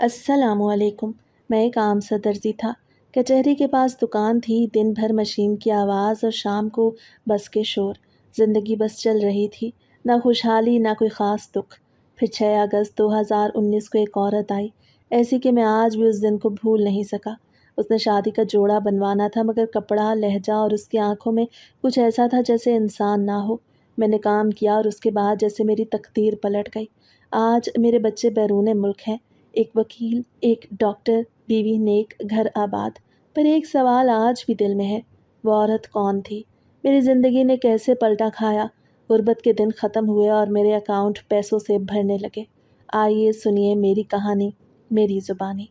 السلام علیکم۔ میں ایک عام سا درزی تھا۔ کچہری کے پاس دکان تھی، دن بھر مشین کی آواز اور شام کو بس کے شور۔ زندگی بس چل رہی تھی، نہ خوشحالی نہ کوئی خاص دکھ۔ پھر 6 اگست 2019 کو ایک عورت آئی، ایسی کہ میں آج بھی اس دن کو بھول نہیں سکا۔ اس نے شادی کا جوڑا بنوانا تھا، مگر کپڑا، لہجہ اور اس کی آنکھوں میں کچھ ایسا تھا جیسے انسان نہ ہو۔ میں نے کام کیا اور اس کے بعد جیسے میری تقدیر پلٹ گئی۔ آج میرے بچے بیرون ملک ہیں، ایک وکیل، ایک ڈاکٹر، بیوی نیک، گھر آباد۔ پر ایک سوال آج بھی دل میں ہے، وہ عورت کون تھی؟ میری زندگی نے کیسے پلٹا کھایا؟ غربت کے دن ختم ہوئے اور میرے اکاؤنٹ پیسوں سے بھرنے لگے۔ آئیے سنیے میری کہانی، میری زبانی۔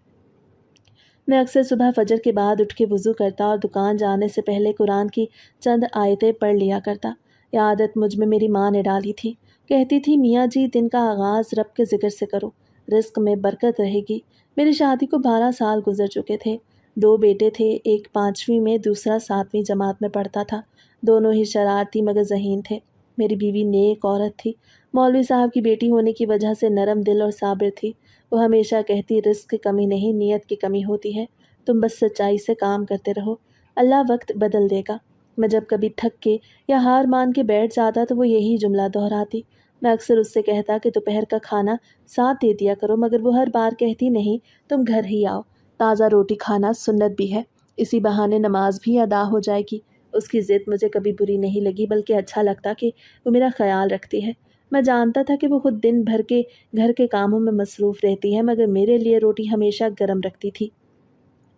میں اکثر صبح فجر کے بعد اٹھ کے وضو کرتا اور دکان جانے سے پہلے قرآن کی چند آیتیں پڑھ لیا کرتا۔ یہ عادت مجھ میں میری ماں نے ڈالی تھی۔ کہتی تھی، میاں جی دن کا آغاز رب کے ذکر سے کرو، رزق میں برکت رہے گی۔ میری شادی کو 12 سال گزر چکے تھے۔ 2 بیٹے تھے، ایک 5ویں میں، دوسرا 7ویں جماعت میں پڑھتا تھا۔ دونوں ہی شرارتی مگر ذہین تھے۔ میری بیوی نیک عورت تھی، مولوی صاحب کی بیٹی ہونے کی وجہ سے نرم دل اور صابر تھی۔ وہ ہمیشہ کہتی، رزق کی کمی نہیں، نیت کی کمی ہوتی ہے، تم بس سچائی سے کام کرتے رہو، اللہ وقت بدل دے گا۔ میں جب کبھی تھک کے یا ہار مان کے بیٹھ جاتا تو وہ یہی جملہ دہراتی۔ میں اکثر اس سے کہتا کہ دوپہر کا کھانا ساتھ دے دیا کرو، مگر وہ ہر بار کہتی، نہیں، تم گھر ہی آؤ، تازہ روٹی کھانا سنت بھی ہے، اسی بہانے نماز بھی ادا ہو جائے گی۔ اس کی ضد مجھے کبھی بری نہیں لگی، بلکہ اچھا لگتا کہ وہ میرا خیال رکھتی ہے۔ میں جانتا تھا کہ وہ خود دن بھر کے گھر کے کاموں میں مصروف رہتی ہے، مگر میرے لیے روٹی ہمیشہ گرم رکھتی تھی۔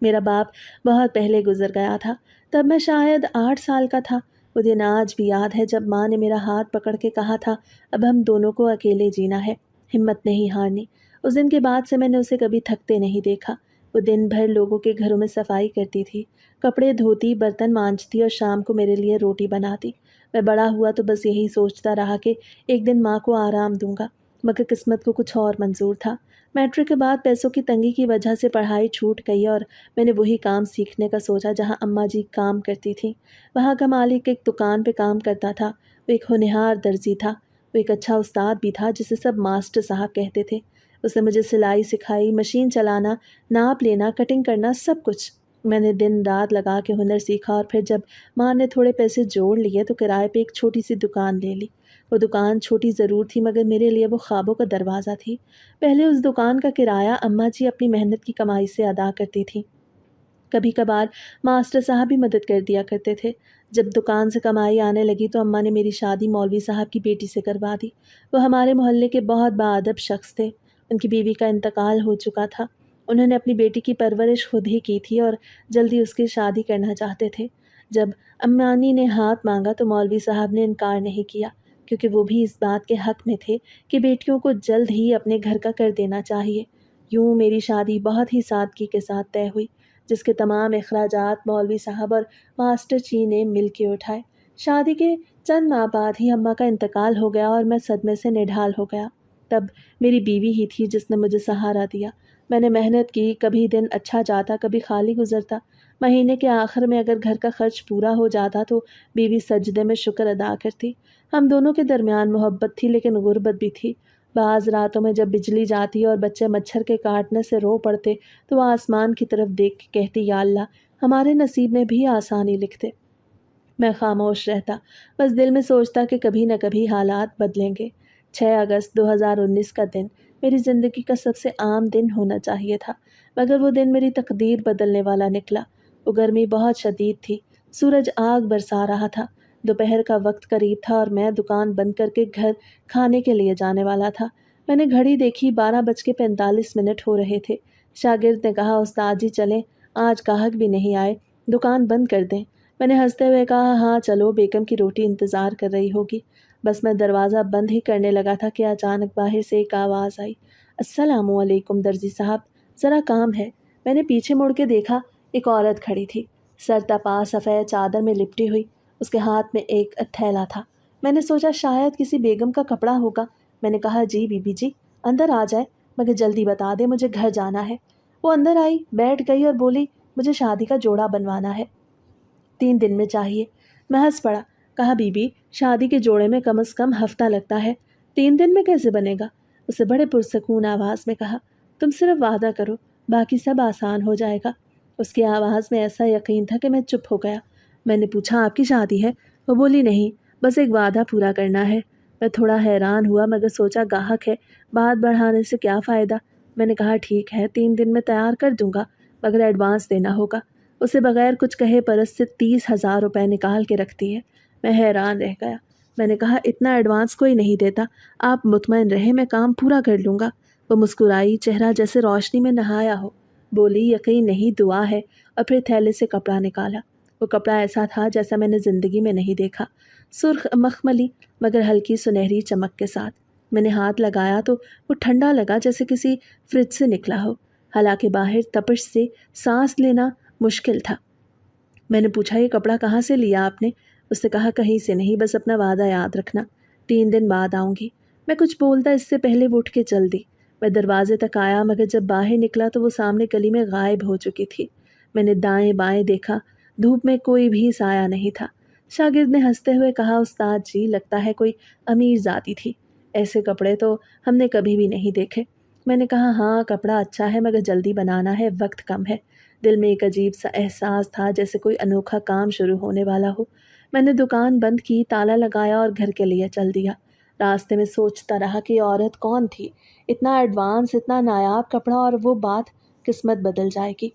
میرا باپ بہت پہلے گزر گیا تھا، تب میں شاید 8 سال کا تھا۔ وہ دن آج بھی یاد ہے جب ماں نے میرا ہاتھ پکڑ کے کہا تھا، اب ہم دونوں کو اکیلے جینا ہے، ہمت نہیں ہارنی۔ اس دن کے بعد سے میں نے اسے کبھی تھکتے نہیں دیکھا۔ وہ دن بھر لوگوں کے گھروں میں صفائی کرتی تھی، کپڑے دھوتی، برتن مانجتی اور شام کو میرے لیے روٹی بناتی۔ میں بڑا ہوا تو بس یہی سوچتا رہا کہ ایک دن ماں کو آرام دوں گا، مگر قسمت کو کچھ اور منظور تھا۔ میٹرک کے بعد پیسوں کی تنگی کی وجہ سے پڑھائی چھوٹ گئی اور میں نے وہی کام سیکھنے کا سوچا جہاں اماں جی کام کرتی تھیں۔ وہاں کا مالک ایک دکان پہ کام کرتا تھا، وہ ایک ہونہار درزی تھا، وہ ایک اچھا استاد بھی تھا جسے سب ماسٹر صاحب کہتے تھے۔ اس نے مجھے سلائی سکھائی، مشین چلانا، ناپ لینا، کٹنگ کرنا، سب کچھ۔ میں نے دن رات لگا کے ہنر سیکھا اور پھر جب ماں نے تھوڑے پیسے جوڑ لیے تو کرائے پہ ایک چھوٹی سی دکان لے لی۔ وہ دکان چھوٹی ضرور تھی مگر میرے لیے وہ خوابوں کا دروازہ تھی۔ پہلے اس دکان کا کرایہ اماں جی اپنی محنت کی کمائی سے ادا کرتی تھیں۔ کبھی کبھار ماسٹر صاحب بھی مدد کر دیا کرتے تھے۔ جب دکان سے کمائی آنے لگی تو اماں نے میری شادی مولوی صاحب کی بیٹی سے کروا دی۔ وہ ہمارے محلے کے بہت باادب شخص تھے۔ ان کی بیوی کا انتقال ہو چکا تھا۔ انہوں نے اپنی بیٹی کی پرورش خود ہی کی تھی اور جلدی اس کی شادی کرنا چاہتے تھے۔ جب امانی نے ہاتھ مانگا تو مولوی صاحب نے انکار نہیں کیا، کیونکہ وہ بھی اس بات کے حق میں تھے کہ بیٹیوں کو جلد ہی اپنے گھر کا کر دینا چاہیے۔ یوں میری شادی بہت ہی سادگی کے ساتھ طے ہوئی، جس کے تمام اخراجات مولوی صاحب اور ماسٹر چی نے مل کے اٹھائے۔ شادی کے چند ماہ بعد ہی اماں کا انتقال ہو گیا اور میں صدمے سے نڈھال ہو گیا۔ تب میری بیوی ہی تھی جس نے مجھے سہارا دیا۔ میں نے محنت کی، کبھی دن اچھا جاتا، کبھی خالی گزرتا۔ مہینے کے آخر میں اگر گھر کا خرچ پورا ہو جاتا تو بیوی سجدے میں شکر ادا کرتی۔ ہم دونوں کے درمیان محبت تھی لیکن غربت بھی تھی۔ بعض راتوں میں جب بجلی جاتی اور بچے مچھر کے کاٹنے سے رو پڑتے تو وہ آسمان کی طرف دیکھ کے کہتی، یا اللہ ہمارے نصیب میں بھی آسانی لکھ دے۔ میں خاموش رہتا، بس دل میں سوچتا کہ کبھی نہ کبھی حالات بدلیں گے۔ 6 اگست 2019 کا دن میری زندگی کا سب سے عام دن ہونا چاہیے تھا، مگر وہ دن میری تقدیر بدلنے والا نکلا۔ وہ گرمی بہت شدید تھی، سورج آگ برسا رہا تھا، دوپہر کا وقت قریب تھا اور میں دکان بند کر کے گھر کھانے کے لیے جانے والا تھا۔ میں نے گھڑی دیکھی، 12:45 ہو رہے تھے۔ شاگرد نے کہا، استاد جی چلیں، آج گاہک بھی نہیں آئے، دکان بند کر دیں۔ میں نے ہنستے ہوئے کہا، ہاں چلو، بیگم کی روٹی انتظار کر رہی ہوگی۔ بس میں دروازہ بند ہی کرنے لگا تھا کہ اچانک باہر سے ایک آواز آئی، السلام علیکم درزی صاحب، ذرا کام ہے۔ میں نے پیچھے مڑ کے دیکھا، ایک عورت کھڑی تھی، سر تپا سفید چادر میں لپٹی ہوئی، اس کے ہاتھ میں ایک تھیلا تھا۔ میں نے سوچا شاید کسی بیگم کا کپڑا ہوگا۔ میں نے کہا، جی بی بی جی، اندر آ جائے، مگر جلدی بتا دے، مجھے گھر جانا ہے۔ وہ اندر آئی، بیٹھ گئی اور بولی، مجھے شادی کا جوڑا بنوانا ہے، 3 دن میں چاہیے۔ میں ہنس پڑا، کہا، بی بی شادی کے جوڑے میں کم از کم ہفتہ لگتا ہے، 3 دن میں کیسے بنے گا؟ اسے بڑے پرسکون آواز میں کہا، تم صرف وعدہ کرو، باقی سب آسان ہو جائے گا۔ اس کی آواز میں ایسا یقین تھا کہ میں چپ ہو گیا۔ میں نے پوچھا آپ کی شادی ہے؟ وہ بولی نہیں، بس ایک وعدہ پورا کرنا ہے۔ میں تھوڑا حیران ہوا مگر سوچا گاہک ہے، بات بڑھانے سے کیا فائدہ۔ میں نے کہا ٹھیک ہے 3 دن میں تیار کر دوں گا مگر ایڈوانس دینا ہوگا۔ اسے بغیر کچھ کہے پرست سے 30,000 روپے نکال کے رکھتی ہے۔ میں حیران رہ گیا۔ میں نے کہا اتنا ایڈوانس کوئی نہیں دیتا، آپ مطمئن رہے میں کام پورا کر لوں گا۔ وہ مسکرائی، چہرہ جیسے روشنی میں نہایا ہو۔ بولی یقین نہیں، دعا ہے، اور پھر تھیلے سے کپڑا نکالا۔ وہ کپڑا ایسا تھا جیسا میں نے زندگی میں نہیں دیکھا، سرخ مخملی مگر ہلکی سنہری چمک کے ساتھ۔ میں نے ہاتھ لگایا تو وہ ٹھنڈا لگا جیسے کسی فریج سے نکلا ہو، حالانکہ باہر تپش سے سانس لینا مشکل تھا۔ میں نے پوچھا یہ کپڑا کہاں سے لیا آپ نے؟ اس نے کہا کہیں سے نہیں، بس اپنا وعدہ یاد رکھنا، 3 دن بعد آؤں گی۔ میں کچھ بولتا اس سے پہلے وہ اٹھ کے چل دی۔ میں دروازے تک آیا مگر جب باہر نکلا تو وہ سامنے گلی میں غائب ہو چکی تھی۔ میں نے دائیں بائیں دیکھا، دھوپ میں کوئی بھی سایہ نہیں تھا۔ شاگرد نے ہنستے ہوئے کہا استاد جی لگتا ہے کوئی امیر ذاتی تھی، ایسے کپڑے تو ہم نے کبھی بھی نہیں دیکھے۔ میں نے کہا ہاں کپڑا اچھا ہے مگر جلدی بنانا ہے، وقت کم ہے۔ دل میں ایک عجیب سا احساس تھا جیسے کوئی انوکھا کام شروع ہونے والا ہو۔ میں نے دکان بند کی، تالا لگایا اور گھر کے لیے چل دیا۔ راستے میں سوچتا رہا کہ یہ عورت کون تھی، اتنا ایڈوانس، اتنا نایاب کپڑا، اور وہ بات قسمت بدل جائے گی۔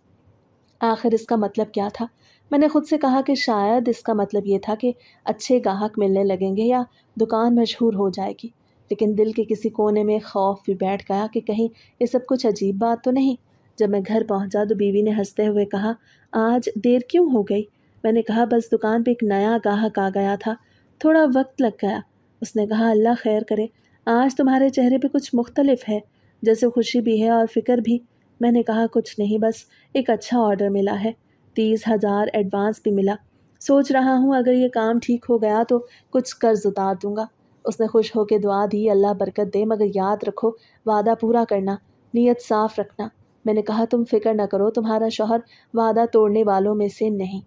آخر اس کا مطلب کیا تھا؟ میں نے خود سے کہا کہ شاید اس کا مطلب یہ تھا کہ اچھے گاہک ملنے لگیں گے یا دکان مشہور ہو جائے گی، لیکن دل کے کسی کونے میں خوف بھی بیٹھ گیا کہ کہیں یہ سب کچھ عجیب بات تو نہیں۔ جب میں گھر پہنچا تو بیوی نے ہنستے ہوئے کہا آج دیر کیوں ہو گئی؟ میں نے کہا بس دکان پہ ایک نیا گاہک آ گیا تھا، تھوڑا وقت لگ گیا۔ اس نے کہا اللہ خیر کرے، آج تمہارے چہرے پہ کچھ مختلف ہے، جیسے خوشی بھی ہے اور فکر بھی۔ میں نے کہا کچھ نہیں، بس ایک اچھا آرڈر ملا ہے، 30,000 ایڈوانس بھی ملا۔ سوچ رہا ہوں اگر یہ کام ٹھیک ہو گیا تو کچھ قرض اتار دوں گا۔ اس نے خوش ہو کے دعا دی اللہ برکت دے مگر یاد رکھو وعدہ پورا کرنا، نیت صاف رکھنا۔ میں نے کہا تم فکر نہ کرو، تمہارا شوہر وعدہ توڑنے والوں میں سے نہیں۔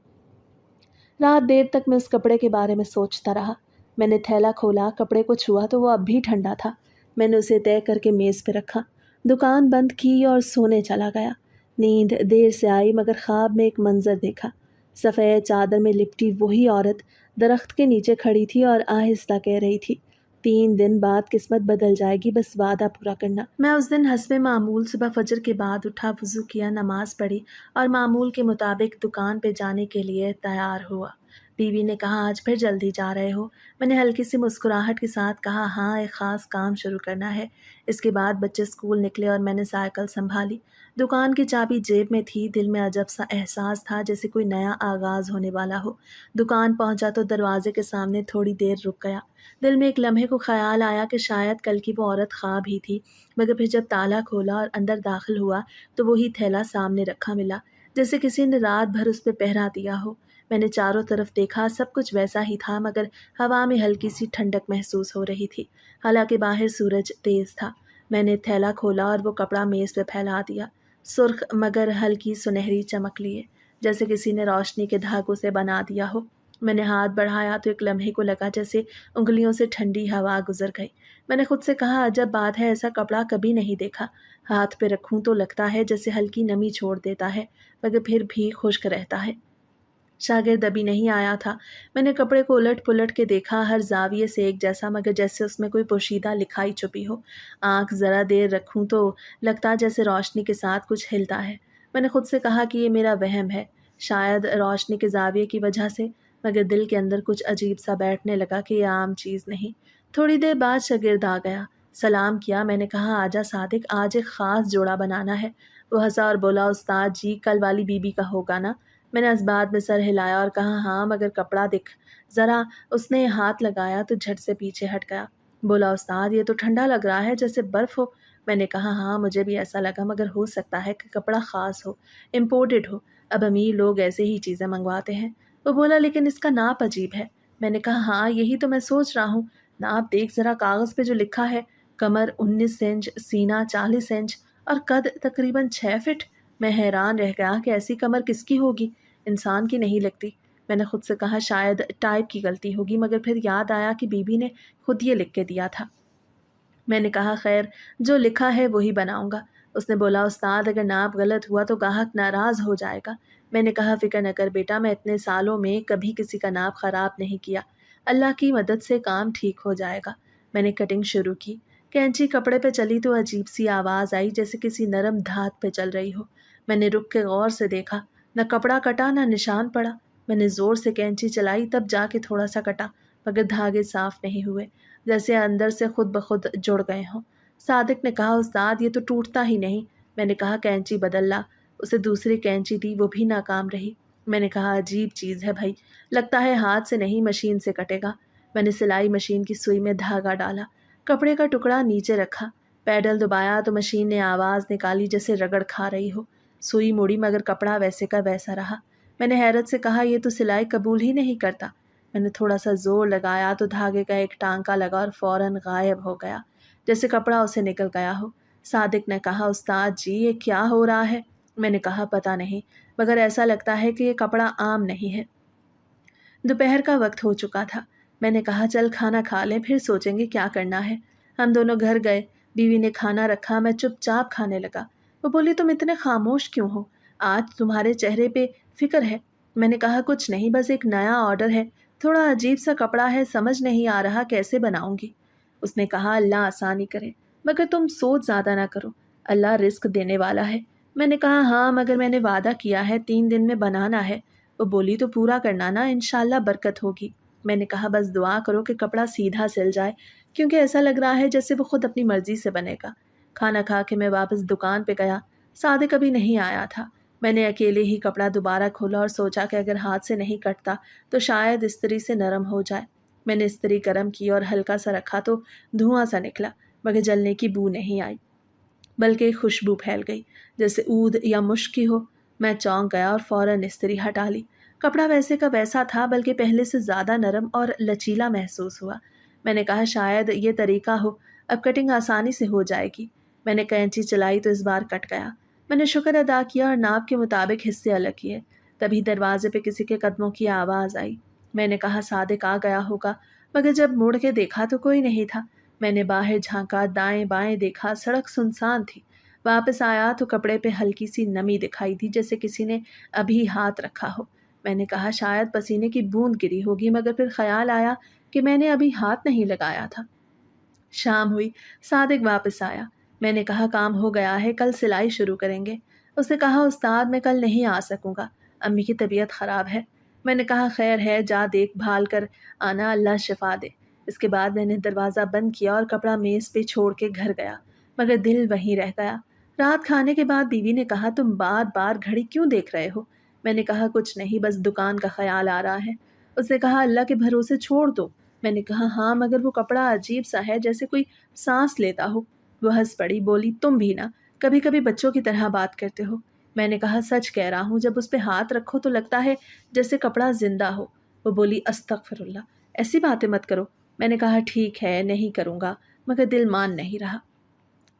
رات دیر تک میں اس کپڑے کے بارے میں سوچتا رہا۔ میں نے تھیلا کھولا، کپڑے کو چھوا تو وہ اب بھی ٹھنڈا تھا۔ میں نے اسے طے کر کے میز پہ رکھا، دکان بند کی اور سونے چلا گیا۔ نیند دیر سے آئی مگر خواب میں ایک منظر دیکھا۔ سفید چادر میں لپٹی وہی عورت درخت کے نیچے کھڑی تھی اور آہستہ کہہ رہی تھی 3 دن بعد قسمت بدل جائے گی، بس وعدہ پورا کرنا۔ میں اس دن حسب معمول صبح فجر کے بعد اٹھا، وضو کیا، نماز پڑھی اور معمول کے مطابق دکان پہ جانے کے لیے تیار ہوا۔ بیوی نے کہا آج پھر جلدی جا رہے ہو؟ میں نے ہلکی سی مسکراہٹ کے ساتھ کہا ہاں ایک خاص کام شروع کرنا ہے۔ اس کے بعد بچے اسکول نکلے اور میں نے سائیکل سنبھالی۔ دکان کی چابی جیب میں تھی، دل میں عجب سا احساس تھا جیسے کوئی نیا آغاز ہونے والا ہو۔ دکان پہنچا تو دروازے کے سامنے تھوڑی دیر رک گیا۔ دل میں ایک لمحے کو خیال آیا کہ شاید کل کی وہ عورت خواب ہی تھی، مگر پھر جب تالا کھولا اور اندر داخل ہوا تو وہی تھیلا سامنے رکھا ملا جیسے کسی نے رات بھر اس پہ پہرا دیا ہو۔ میں نے چاروں طرف دیکھا، سب کچھ ویسا ہی تھا مگر ہوا میں ہلکی سی ٹھنڈک محسوس ہو رہی تھی، حالانکہ باہر سورج تیز تھا۔ میں نے تھیلا کھولا اور وہ کپڑا میز پہ پھیلا دیا، سرخ مگر ہلکی سنہری چمک لیے جیسے کسی نے روشنی کے دھاگوں سے بنا دیا ہو۔ میں نے ہاتھ بڑھایا تو ایک لمحے کو لگا جیسے انگلیوں سے ٹھنڈی ہوا گزر گئی۔ میں نے خود سے کہا عجب بات ہے، ایسا کپڑا کبھی نہیں دیکھا۔ ہاتھ پہ رکھوں تو لگتا ہے جیسے ہلکی نمی چھوڑ دیتا ہے مگر پھر بھی خشک رہتا ہے۔ شاگرد ابھی نہیں آیا تھا۔ میں نے کپڑے کو الٹ پلٹ کے دیکھا، ہر زاویے سے ایک جیسا مگر جیسے اس میں کوئی پوشیدہ لکھائی چھپی ہو۔ آنکھ ذرا دیر رکھوں تو لگتا جیسے روشنی کے ساتھ کچھ ہلتا ہے۔ میں نے خود سے کہا کہ یہ میرا وہم ہے، شاید روشنی کے زاویے کی وجہ سے، مگر دل کے اندر کچھ عجیب سا بیٹھنے لگا کہ یہ عام چیز نہیں۔ تھوڑی دیر بعد شاگرد آ گیا، سلام کیا۔ میں نے کہا آجا صادق، آج ایک خاص جوڑا بنانا ہے۔ وہ ہنسا اور بولا استاد جی کل والی بی بی کا ہوگا نا؟ میں نے اس بات میں سر ہلایا اور کہا ہاں مگر کپڑا دکھ ذرا۔ اس نے ہاتھ لگایا تو جھٹ سے پیچھے ہٹ گیا۔ بولا استاد یہ تو ٹھنڈا لگ رہا ہے جیسے برف ہو۔ میں نے کہا ہاں مجھے بھی ایسا لگا مگر ہو سکتا ہے کہ کپڑا خاص ہو، امپورٹڈ ہو، اب امیر لوگ ایسے ہی چیزیں منگواتے ہیں۔ وہ بولا لیکن اس کا ناپ عجیب ہے۔ میں نے کہا ہاں یہی تو میں سوچ رہا ہوں، ناپ دیکھ ذرا کاغذ پہ جو لکھا ہے، کمر 19 انچ، سینہ 40 انچ اور قد تقریباً 6 فٹ۔ میں حیران رہ گیا کہ ایسی کمر کس کی ہوگی، انسان کی نہیں لگتی۔ میں نے خود سے کہا شاید ٹائپ کی غلطی ہوگی مگر پھر یاد آیا کہ بی بی نے خود یہ لکھ کے دیا تھا۔ میں نے کہا خیر جو لکھا ہے وہی بناؤں گا۔ اس نے بولا استاد اگر ناپ غلط ہوا تو گاہک ناراض ہو جائے گا۔ میں نے کہا فکر نہ کر بیٹا، میں اتنے سالوں میں کبھی کسی کا ناپ خراب نہیں کیا، اللہ کی مدد سے کام ٹھیک ہو جائے گا۔ میں نے کٹنگ شروع کی، کینچی کپڑے پہ چلی تو عجیب سی آواز آئی جیسے کسی نرم دھات پہ چل رہی ہو۔ میں نے رک کے غور سے دیکھا، نہ کپڑا کٹا نہ نشان پڑا۔ میں نے زور سے کینچی چلائی تب جا کے تھوڑا سا کٹا، مگر دھاگے صاف نہیں ہوئے، جیسے اندر سے خود بخود جڑ گئے ہوں۔ صادق نے کہا استاد یہ تو ٹوٹتا ہی نہیں۔ میں نے کہا کینچی بدل لا۔ اسے دوسری کینچی دی، وہ بھی ناکام رہی۔ میں نے کہا عجیب چیز ہے بھائی، لگتا ہے ہاتھ سے نہیں مشین سے کٹے گا۔ میں نے سلائی مشین کی سوئی میں دھاگا ڈالا، کپڑے کا ٹکڑا نیچے رکھا، پیڈل دبایا تو مشین نے آواز نکالی جیسے رگڑ کھا رہی ہو۔ سوئی مڑی مگر کپڑا ویسے کا ویسا رہا۔ میں نے حیرت سے کہا یہ تو سلائی قبول ہی نہیں کرتا۔ میں نے تھوڑا سا زور لگایا تو دھاگے کا ایک ٹانکا لگا اور فوراً غائب ہو گیا، جیسے کپڑا اسے نکل گیا ہو۔ صادق نے کہا استاد جی یہ کیا ہو رہا ہے؟ میں نے کہا پتہ نہیں، مگر ایسا لگتا ہے کہ یہ کپڑا عام نہیں ہے۔ دوپہر کا وقت ہو چکا تھا۔ میں نے کہا چل کھانا کھا لیں پھر سوچیں گے کیا کرنا ہے۔ ہم دونوں گھر گئے، بیوی نے کھانا رکھا، میں چپ چاپ کھانے لگا۔ وہ بولی تم اتنے خاموش کیوں ہو؟ آج تمہارے چہرے پہ فکر ہے۔ میں نے کہا کچھ نہیں، بس ایک نیا آرڈر ہے، تھوڑا عجیب سا کپڑا ہے، سمجھ نہیں آ رہا کیسے بناؤں گی۔ اس نے کہا اللہ آسانی کرے، مگر تم سوچ زیادہ نہ کرو، اللہ رزق دینے والا ہے۔ میں نے کہا ہاں مگر میں نے وعدہ کیا ہے 3 دن میں بنانا ہے۔ وہ بولی تو پورا کرنا نا، انشاءاللہ برکت ہوگی۔ میں نے کہا بس دعا کرو کہ کپڑا سیدھا سل جائے، کیونکہ ایسا لگ رہا ہے جیسے وہ خود اپنی مرضی سے بنے گا۔ کھانا کھا کے میں واپس دکان پہ گیا، صادق ابھی نہیں آیا تھا۔ میں نے اکیلے ہی کپڑا دوبارہ کھولا اور سوچا کہ اگر ہاتھ سے نہیں کٹتا تو شاید استری سے نرم ہو جائے۔ میں نے استری گرم کی اور ہلکا سا رکھا تو دھواں سا نکلا، مگر جلنے کی بو نہیں آئی، بلکہ ایک خوشبو پھیل گئی جیسے عود یا مشک کی ہو۔ میں چونک گیا اور فوراً استری ہٹا لی۔ کپڑا ویسے کا ویسا تھا بلکہ پہلے سے زیادہ نرم اور لچیلا محسوس ہوا۔ میں نے کہا شاید یہ طریقہ ہو، اب کٹنگ آسانی سے ہو جائے گی۔ میں نے کینچی چلائی تو اس بار کٹ گیا۔ میں نے شکر ادا کیا اور ناپ کے مطابق حصے الگ کیے۔ تبھی دروازے پہ کسی کے قدموں کی آواز آئی۔ میں نے کہا صادق آ گیا ہوگا، مگر جب مڑ کے دیکھا تو کوئی نہیں تھا۔ میں نے باہر جھانکا، دائیں بائیں دیکھا، سڑک سنسان تھی۔ واپس آیا تو کپڑے پہ ہلکی سی نمی دکھائی دی جیسے کسی نے ابھی ہاتھ رکھا ہو۔ میں نے کہا شاید پسینے کی بوند گری ہوگی، مگر پھر خیال آیا کہ میں نے ابھی ہاتھ نہیں لگایا تھا۔ شام ہوئی، صادق واپس آیا۔ میں نے کہا کام ہو گیا ہے، کل سلائی شروع کریں گے۔ اس نے کہا استاد میں کل نہیں آ سکوں گا، امی کی طبیعت خراب ہے۔ میں نے کہا خیر ہے، جا دیکھ بھال کر آنا، اللہ شفا دے۔ اس کے بعد میں نے دروازہ بند کیا اور کپڑا میز پہ چھوڑ کے گھر گیا، مگر دل وہیں رہ گیا۔ رات کھانے کے بعد بیوی نے کہا تم بار بار گھڑی کیوں دیکھ رہے ہو؟ میں نے کہا کچھ نہیں، بس دکان کا خیال آ رہا ہے۔ اس نے کہا اللہ کے بھروسے چھوڑ دو۔ میں نے کہا ہاں مگر وہ کپڑا عجیب سا ہے جیسے کوئی سانس لیتا ہو۔ وہ ہنس پڑی، بولی تم بھی نا کبھی کبھی بچوں کی طرح بات کرتے ہو۔ میں نے کہا سچ کہہ رہا ہوں، جب اس پہ ہاتھ رکھو تو لگتا ہے جیسے کپڑا زندہ ہو۔ وہ بولی استغفر اللہ، ایسی باتیں مت کرو۔ میں نے کہا ٹھیک ہے نہیں کروں گا، مگر دل مان نہیں رہا۔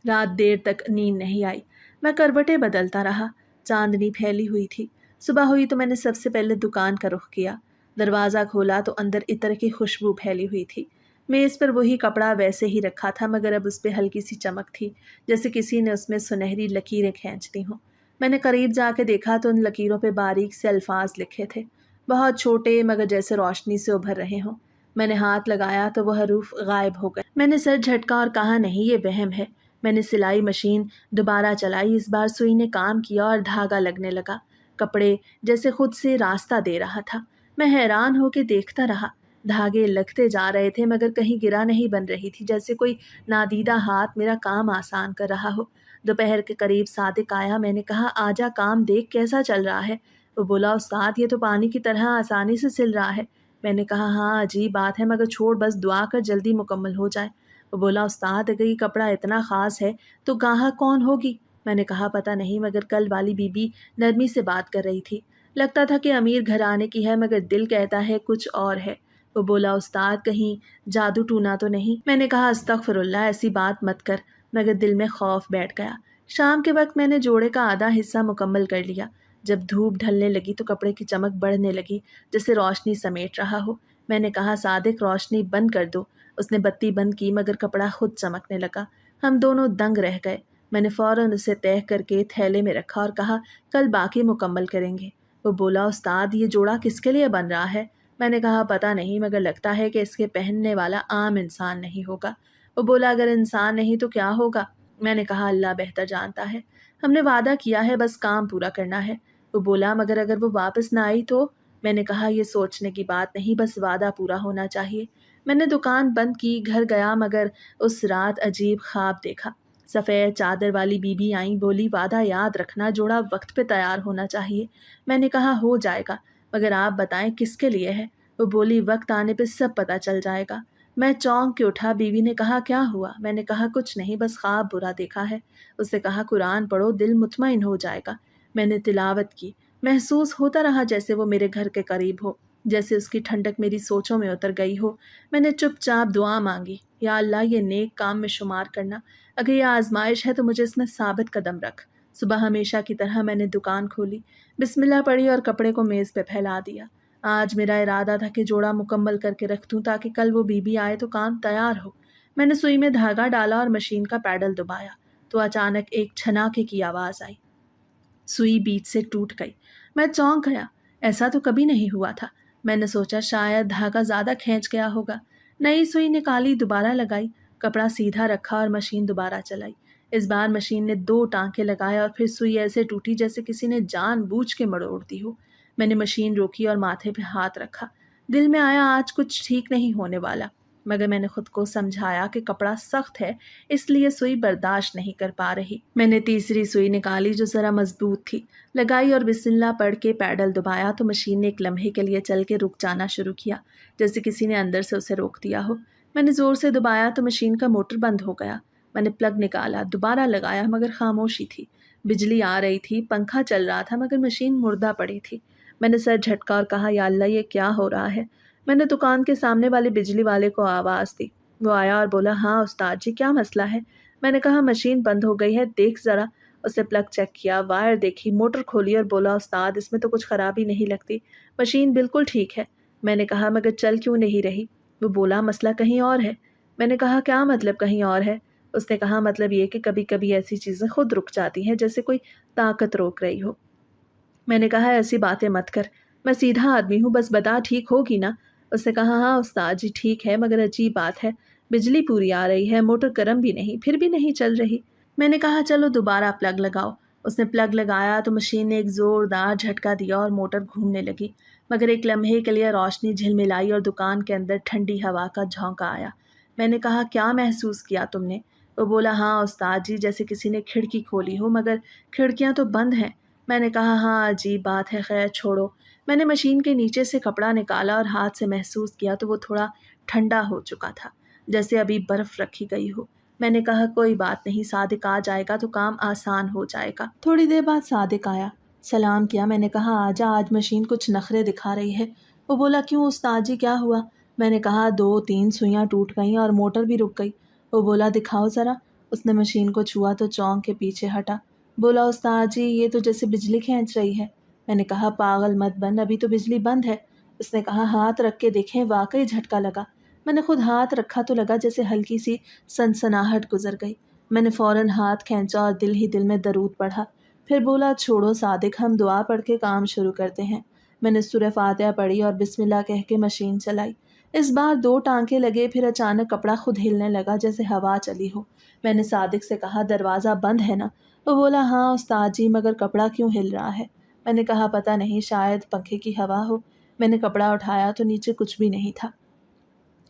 رات دیر تک نیند نہیں آئی، میں کروٹیں بدلتا رہا۔ چاندنی پھیلی ہوئی تھی۔ صبح ہوئی تو میں نے سب سے پہلے دکان کا رخ کیا۔ دروازہ کھولا تو اندر عطر کی خوشبو پھیلی ہوئی تھی۔ میز پر وہی کپڑا ویسے ہی رکھا تھا، مگر اب اس پہ ہلکی سی چمک تھی جیسے کسی نے اس میں سنہری لکیریں کھینچ دی ہوں۔ میں نے قریب جا کے دیکھا تو ان لکیروں پہ باریک سے الفاظ لکھے تھے، بہت چھوٹے مگر جیسے روشنی سے ابھر رہے ہوں۔ میں نے ہاتھ لگایا تو وہ حروف غائب ہو گئے۔ میں نے سر جھٹکا اور کہا نہیں یہ وہم ہے۔ میں نے سلائی مشین دوبارہ چلائی، اس بار سوئی نے کام کیا اور دھاگا لگنے لگا، کپڑے جیسے خود سے راستہ دے رہا تھا۔ میں حیران ہو کے دیکھتا رہا، دھاگے لگتے جا رہے تھے مگر کہیں گرا نہیں بن رہی تھی، جیسے کوئی نادیدہ ہاتھ میرا کام آسان کر رہا ہو۔ دوپہر کے قریب صادق آیا۔ میں نے کہا آجا کام دیکھ کیسا چل رہا ہے۔ وہ بولا استاد یہ تو پانی کی طرح آسانی سے سل رہا ہے۔ میں نے کہا ہاں عجیب بات ہے، مگر چھوڑ بس دعا کر جلدی مکمل ہو جائے۔ وہ بولا استاد اگر یہ کپڑا اتنا خاص ہے تو گاہک کون ہوگی؟ میں نے کہا پتہ نہیں، مگر کل والی بی بی نرمی سے بات کر رہی تھی، لگتا تھا کہ امیر گھرانے کی ہے مگر دل کہتا ہے کچھ اور ہے۔ وہ بولا استاد کہیں جادو ٹونا تو نہیں؟ میں نے کہا استغفر اللہ، ایسی بات مت کر، مگر دل میں خوف بیٹھ گیا۔ شام کے وقت میں نے جوڑے کا آدھا حصہ مکمل کر لیا۔ جب دھوپ ڈھلنے لگی تو کپڑے کی چمک بڑھنے لگی جیسے روشنی سمیٹ رہا ہو۔ میں نے کہا صادق روشنی بند کر دو۔ اس نے بتی بند کی مگر کپڑا خود چمکنے لگا۔ ہم دونوں دنگ رہ گئے۔ میں نے فوراً اسے تہہ کر کے تھیلے میں رکھا اور کہا کل باقی مکمل کریں گے۔ وہ بولا استاد یہ جوڑا کس کے لیے بن رہا ہے؟ میں نے کہا پتہ نہیں مگر لگتا ہے کہ اس کے پہننے والا عام انسان نہیں ہوگا۔ وہ بولا اگر انسان نہیں تو کیا ہوگا؟ میں نے کہا اللہ بہتر جانتا ہے، ہم نے وعدہ کیا ہے بس کام پورا کرنا ہے۔ وہ بولا مگر اگر وہ واپس نہ آئی تو؟ میں نے کہا یہ سوچنے کی بات نہیں، بس وعدہ پورا ہونا چاہیے۔ میں نے دکان بند کی، گھر گیا مگر اس رات عجیب خواب دیکھا۔ سفید چادر والی بی بی آئیں، بولی وعدہ یاد رکھنا، جوڑا وقت پہ تیار ہونا چاہیے۔ میں نے کہا ہو جائے گا مگر آپ بتائیں کس کے لیے ہے؟ وہ بولی وقت آنے پہ سب پتہ چل جائے گا۔ میں چونک کے اٹھا، بیوی نے کہا کیا ہوا؟ میں نے کہا کچھ نہیں بس خواب برا دیکھا ہے۔ اس نے کہا قرآن پڑھو دل مطمئن ہو جائے گا۔ میں نے تلاوت کی، محسوس ہوتا رہا جیسے وہ میرے گھر کے قریب ہو، جیسے اس کی ٹھنڈک میری سوچوں میں اتر گئی ہو۔ میں نے چپ چاپ دعا مانگی، یا اللہ یہ نیک کام میں شمار کرنا، اگر یہ آزمائش ہے تو مجھے اس میں ثابت قدم رکھ۔ صبح ہمیشہ کی طرح میں نے دکان کھولی، بسم اللہ پڑھی اور کپڑے کو میز پہ پھیلا دیا۔ آج میرا ارادہ تھا کہ جوڑا مکمل کر کے رکھ دوں تاکہ کل وہ بی بی آئے تو کام تیار ہو۔ میں نے سوئی میں دھاگا ڈالا اور مشین کا پیڈل دبایا تو اچانک ایک چھناکے کی آواز آئی، سوئی بیچ سے ٹوٹ گئی۔ میں چونک گیا، ایسا تو کبھی نہیں ہوا تھا۔ میں نے سوچا شاید دھاگا زیادہ کھینچ گیا ہوگا۔ نئی سوئی نکالی، دوبارہ لگائی، کپڑا سیدھا رکھا اور مشین دوبارہ چلائی۔ اس بار مشین نے 2 ٹانکے لگائے اور پھر سوئی ایسے ٹوٹی جیسے کسی نے جان بوجھ کے مروڑ دی ہو۔ میں نے مشین روکی اور ماتھے پہ ہاتھ رکھا، دل میں آیا آج کچھ ٹھیک نہیں ہونے والا، مگر میں نے خود کو سمجھایا کہ کپڑا سخت ہے اس لیے سوئی برداشت نہیں کر پا رہی۔ میں نے تیسری سوئی نکالی جو ذرا مضبوط تھی، لگائی اور بسم اللہ پڑھ کے پیڈل دبایا تو مشین نے ایک لمحے کے لیے چل کے رک جانا شروع کیا، جیسے کسی نے اندر سے اسے روک دیا ہو۔ میں نے زور سے دبایا تو مشین کا موٹر بند ہو گیا۔ میں نے پلگ نکالا، دوبارہ لگایا مگر خاموشی تھی۔ بجلی آ رہی تھی، پنکھا چل رہا تھا مگر مشین مردہ پڑی تھی۔ میں نے سر جھٹکا اور کہا یا اللہ یہ کیا ہو رہا ہے؟ میں نے دکان کے سامنے والے بجلی والے کو آواز دی، وہ آیا اور بولا ہاں استاد جی کیا مسئلہ ہے؟ میں نے کہا مشین بند ہو گئی ہے، دیکھ ذرا۔ اس نے پلگ چیک کیا، وائر دیکھی، موٹر کھولی اور بولا استاد اس میں تو کچھ خرابی نہیں لگتی، مشین بالکل ٹھیک ہے۔ میں نے کہا مگر چل کیوں نہیں رہی؟ وہ بولا مسئلہ کہیں اور ہے۔ میں نے کہا کیا مطلب کہیں اور ہے؟ اس نے کہا مطلب یہ کہ کبھی کبھی ایسی چیزیں خود رک جاتی ہیں جیسے کوئی طاقت روک رہی ہو۔ میں نے کہا ایسی باتیں مت کر، میں سیدھا آدمی ہوں، بس بتا ٹھیک ہوگی نا؟ اس نے کہا ہاں استاد جی ٹھیک ہے مگر عجیب بات ہے، بجلی پوری آ رہی ہے، موٹر گرم بھی نہیں، پھر بھی نہیں چل رہی۔ میں نے کہا چلو دوبارہ پلگ لگاؤ۔ اس نے پلگ لگایا تو مشین نے ایک زوردار جھٹکا دیا اور موٹر گھومنے لگی، مگر ایک لمحے کے لیے روشنی جھلملائی اور دکان کے اندر ٹھنڈی ہوا کا جھونکا آیا۔ میں نے کہا کیا محسوس کیا تم نے؟ وہ بولا ہاں استاد جی جیسے کسی نے کھڑکی کھولی ہو مگر کھڑکیاں تو بند ہیں۔ میں نے کہا ہاں عجیب بات ہے، خیر چھوڑو۔ میں نے مشین کے نیچے سے کپڑا نکالا اور ہاتھ سے محسوس کیا تو وہ تھوڑا ٹھنڈا ہو چکا تھا، جیسے ابھی برف رکھی گئی ہو۔ میں نے کہا کوئی بات نہیں، صادق آ جائے گا تو کام آسان ہو جائے گا۔ تھوڑی دیر بعد صادق آیا، سلام کیا۔ میں نے کہا آجا، آج مشین کچھ نخرے دکھا رہی ہے۔ وہ بولا کیوں استاد جی کیا ہوا؟ میں نے کہا 2-3 سوئیاں ٹوٹ گئیں اور موٹر بھی رک گئی۔ وہ بولا دکھاؤ ذرا۔ اس نے مشین کو چھوا تو چونک کے پیچھے ہٹا، بولا استاد جی یہ تو جیسے بجلی کھینچ رہی ہے۔ میں نے کہا پاگل مت بن، ابھی تو بجلی بند ہے۔ اس نے کہا ہاتھ رکھ کے دیکھیں، واقعی جھٹکا لگا۔ میں نے خود ہاتھ رکھا تو لگا جیسے ہلکی سی سنسناہٹ گزر گئی۔ میں نے فوراً ہاتھ کھینچا اور دل ہی دل میں درود پڑھا، پھر بولا چھوڑو صادق، ہم دعا پڑھ کے کام شروع کرتے ہیں۔ میں نے سورہ فاتحہ پڑھی اور بسم اللہ کہہ کے مشین چلائی۔ اس بار 2 ٹانکے لگے، پھر اچانک کپڑا خود ہلنے لگا جیسے ہوا چلی ہو۔ میں نے صادق سے کہا دروازہ بند ہے نا؟ وہ بولا ہاں استاد جی مگر کپڑا کیوں ہل رہا ہے؟ میں نے کہا پتہ نہیں، شاید پنکھے کی ہوا ہو۔ میں نے کپڑا اٹھایا تو نیچے کچھ بھی نہیں تھا،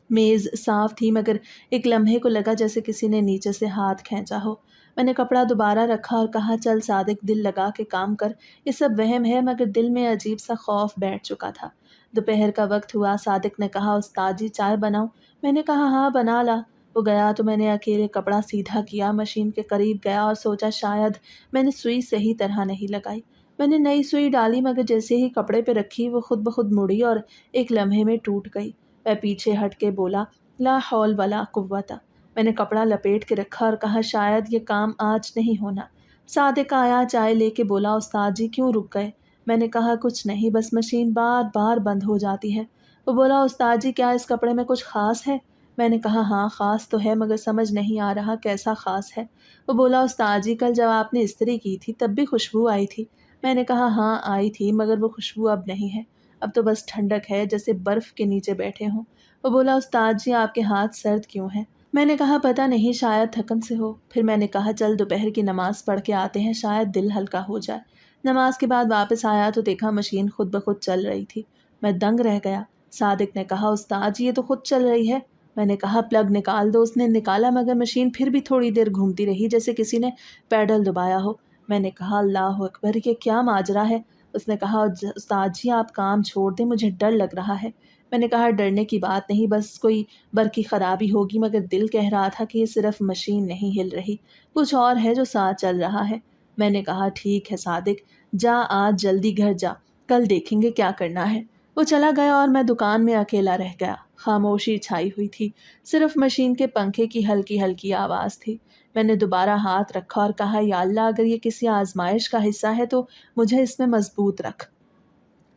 میز صاف تھی مگر ایک لمحے کو لگا جیسے کسی نے نیچے سے ہاتھ کھینچا ہو۔ میں نے کپڑا دوبارہ رکھا اور کہا چل صادق دل لگا کے کام کر، یہ سب وہم ہے، مگر دل میں عجیب سا خوف بیٹھ چکا تھا۔ دوپہر کا وقت ہوا، صادق نے کہا استاد جی چائے بناؤں؟ میں نے کہا ہاں بنا لا۔ وہ گیا تو میں نے اکیلے کپڑا سیدھا کیا، مشین کے قریب گیا اور سوچا شاید میں نے سوئی صحیح طرح نہیں لگائی۔ میں نے نئی سوئی ڈالی مگر جیسے ہی کپڑے پہ رکھی وہ خود بخود مڑی اور ایک لمحے میں ٹوٹ گئی۔ میں پیچھے ہٹ کے بولا لا حول ولا قوت۔ میں نے کپڑا لپیٹ کے رکھا اور کہا شاید یہ کام آج نہیں ہونا۔ صادق آیا، چائے لے کے بولا استاد جی کیوں رک گئے؟ میں نے کہا کچھ نہیں، بس مشین بار بار بند ہو جاتی ہے۔ وہ بولا استاد جی کیا اس کپڑے میں کچھ خاص ہے؟ میں نے کہا ہاں خاص تو ہے مگر سمجھ نہیں آ رہا کیسا خاص ہے۔ وہ بولا استاد جی کل جب آپ نے استری کی تھی تب بھی خوشبو آئی تھی۔ میں نے کہا ہاں آئی تھی مگر وہ خوشبو اب نہیں ہے، اب تو بس ٹھنڈک ہے جیسے برف کے نیچے بیٹھے ہوں۔ وہ بولا استاد جی آپ کے ہاتھ سرد کیوں ہیں؟ میں نے کہا پتہ نہیں شاید تھکن سے ہو۔ پھر میں نے کہا چل دوپہر کی نماز پڑھ کے آتے ہیں شاید دل ہلکا ہو جائے۔ نماز کے بعد واپس آیا تو دیکھا مشین خود بخود چل رہی تھی۔ میں دنگ رہ گیا۔ صادق نے کہا استاد جی یہ تو خود چل رہی ہے۔ میں نے کہا پلگ نکال دو۔ اس نے نکالا مگر مشین پھر بھی تھوڑی دیر گھومتی رہی جیسے کسی نے پیڈل دبایا ہو۔ میں نے کہا اللہ اکبر یہ کیا ماجرا ہے؟ اس نے کہا استاد جی آپ کام چھوڑ دیں مجھے ڈر لگ رہا ہے۔ میں نے کہا ڈرنے کی بات نہیں، بس کوئی برقی خرابی ہوگی، مگر دل کہہ رہا تھا کہ یہ صرف مشین نہیں ہل رہی، کچھ اور ہے جو ساتھ چل رہا ہے۔ میں نے کہا ٹھیک ہے صادق، جا آج جلدی گھر جا، کل دیکھیں گے کیا کرنا ہے۔ وہ چلا گیا اور میں دکان میں اکیلا رہ گیا۔ خاموشی چھائی ہوئی تھی، صرف مشین کے پنکھے کی ہلکی ہلکی آواز تھی۔ میں نے دوبارہ ہاتھ رکھا اور کہا یا اللہ اگر یہ کسی آزمائش کا حصہ ہے تو مجھے اس میں مضبوط رکھ۔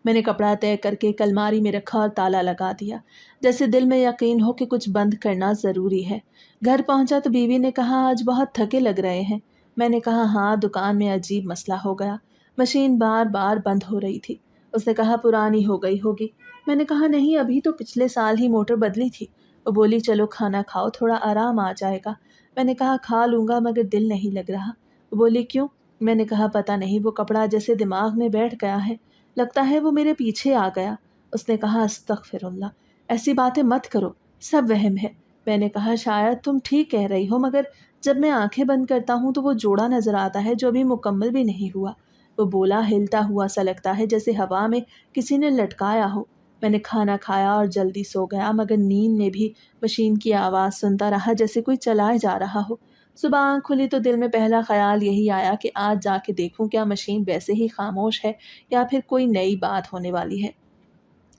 میں نے کپڑا طے کر کے الماری میں رکھا اور تالا لگا دیا، جیسے دل میں یقین ہو کہ کچھ بند کرنا ضروری ہے۔ گھر پہنچا تو بیوی نے کہا آج بہت تھکے لگ رہے ہیں۔ میں نے کہا ہاں دکان میں عجیب مسئلہ ہو گیا، مشین بار بار بند ہو رہی تھی۔ اس نے کہا پرانی ہو گئی ہوگی۔ میں نے کہا نہیں ابھی تو پچھلے سال ہی موٹر بدلی تھی۔ وہ بولی چلو کھانا کھاؤ تھوڑا آرام آ جائے گا۔ میں نے کہا کھا لوں گا مگر دل نہیں لگ رہا۔ وہ بولی کیوں؟ میں نے کہا پتہ نہیں وہ کپڑا جیسے دماغ میں بیٹھ گیا ہے، لگتا ہے وہ میرے پیچھے آ گیا۔ اس نے کہا استغفر اللہ، ایسی باتیں مت کرو، سب وہم ہے۔ میں نے کہا شاید تم ٹھیک کہہ رہی ہو مگر جب میں آنکھیں بند کرتا ہوں تو وہ جوڑا نظر آتا ہے جو ابھی مکمل بھی نہیں ہوا۔ وہ بولا ہلتا ہوا سا لگتا ہے جیسے ہوا میں کسی نے لٹکایا ہو۔ میں نے کھانا کھایا اور جلدی سو گیا مگر نیند میں بھی مشین کی آواز سنتا رہا جیسے کوئی چلائے جا رہا ہو۔ صبح آنکھ کھلی تو دل میں پہلا خیال یہی آیا کہ آج جا کے دیکھوں کیا مشین ویسے ہی خاموش ہے یا پھر کوئی نئی بات ہونے والی ہے۔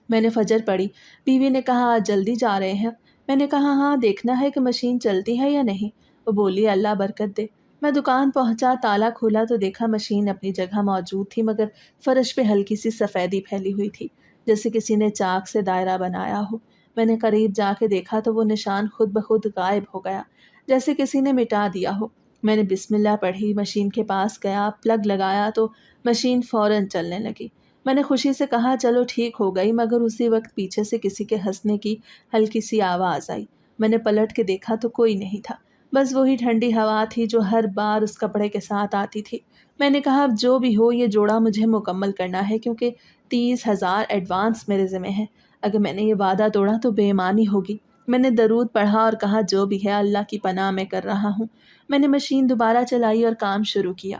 میں نے فجر پڑھی۔ بیوی نے کہا آج جلدی جا رہے ہیں؟ میں نے کہا ہاں دیکھنا ہے کہ مشین چلتی ہے یا نہیں۔ وہ بولی اللہ برکت دے۔ میں دکان پہنچا، تالا کھولا تو دیکھا مشین اپنی جگہ موجود تھی مگر فرش پہ ہلکی سی سفیدی پھیلی ہوئی تھی جیسے کسی نے چاک سے دائرہ بنایا ہو۔ میں نے قریب جا کے دیکھا تو وہ نشان خود بخود غائب ہو گیا جیسے کسی نے مٹا دیا ہو۔ میں نے بسم اللہ پڑھی، مشین کے پاس گیا، پلگ لگایا تو مشین فوراً چلنے لگی۔ میں نے خوشی سے کہا چلو ٹھیک ہو گئی مگر اسی وقت پیچھے سے کسی کے ہنسنے کی ہلکی سی آواز آئی۔ میں نے پلٹ کے دیکھا تو کوئی نہیں تھا، بس وہی ٹھنڈی ہوا تھی جو ہر بار اس کپڑے کے ساتھ آتی تھی۔ میں نے کہا اب جو بھی ہو یہ جوڑا مجھے مکمل کرنا ہے کیونکہ 30,000 ایڈوانس میرے ذمہ ہے، اگر میں نے یہ وعدہ توڑا تو بے ایمانی ہوگی۔ میں نے درود پڑھا اور کہا جو بھی ہے اللہ کی پناہ میں کر رہا ہوں۔ میں نے مشین دوبارہ چلائی اور کام شروع کیا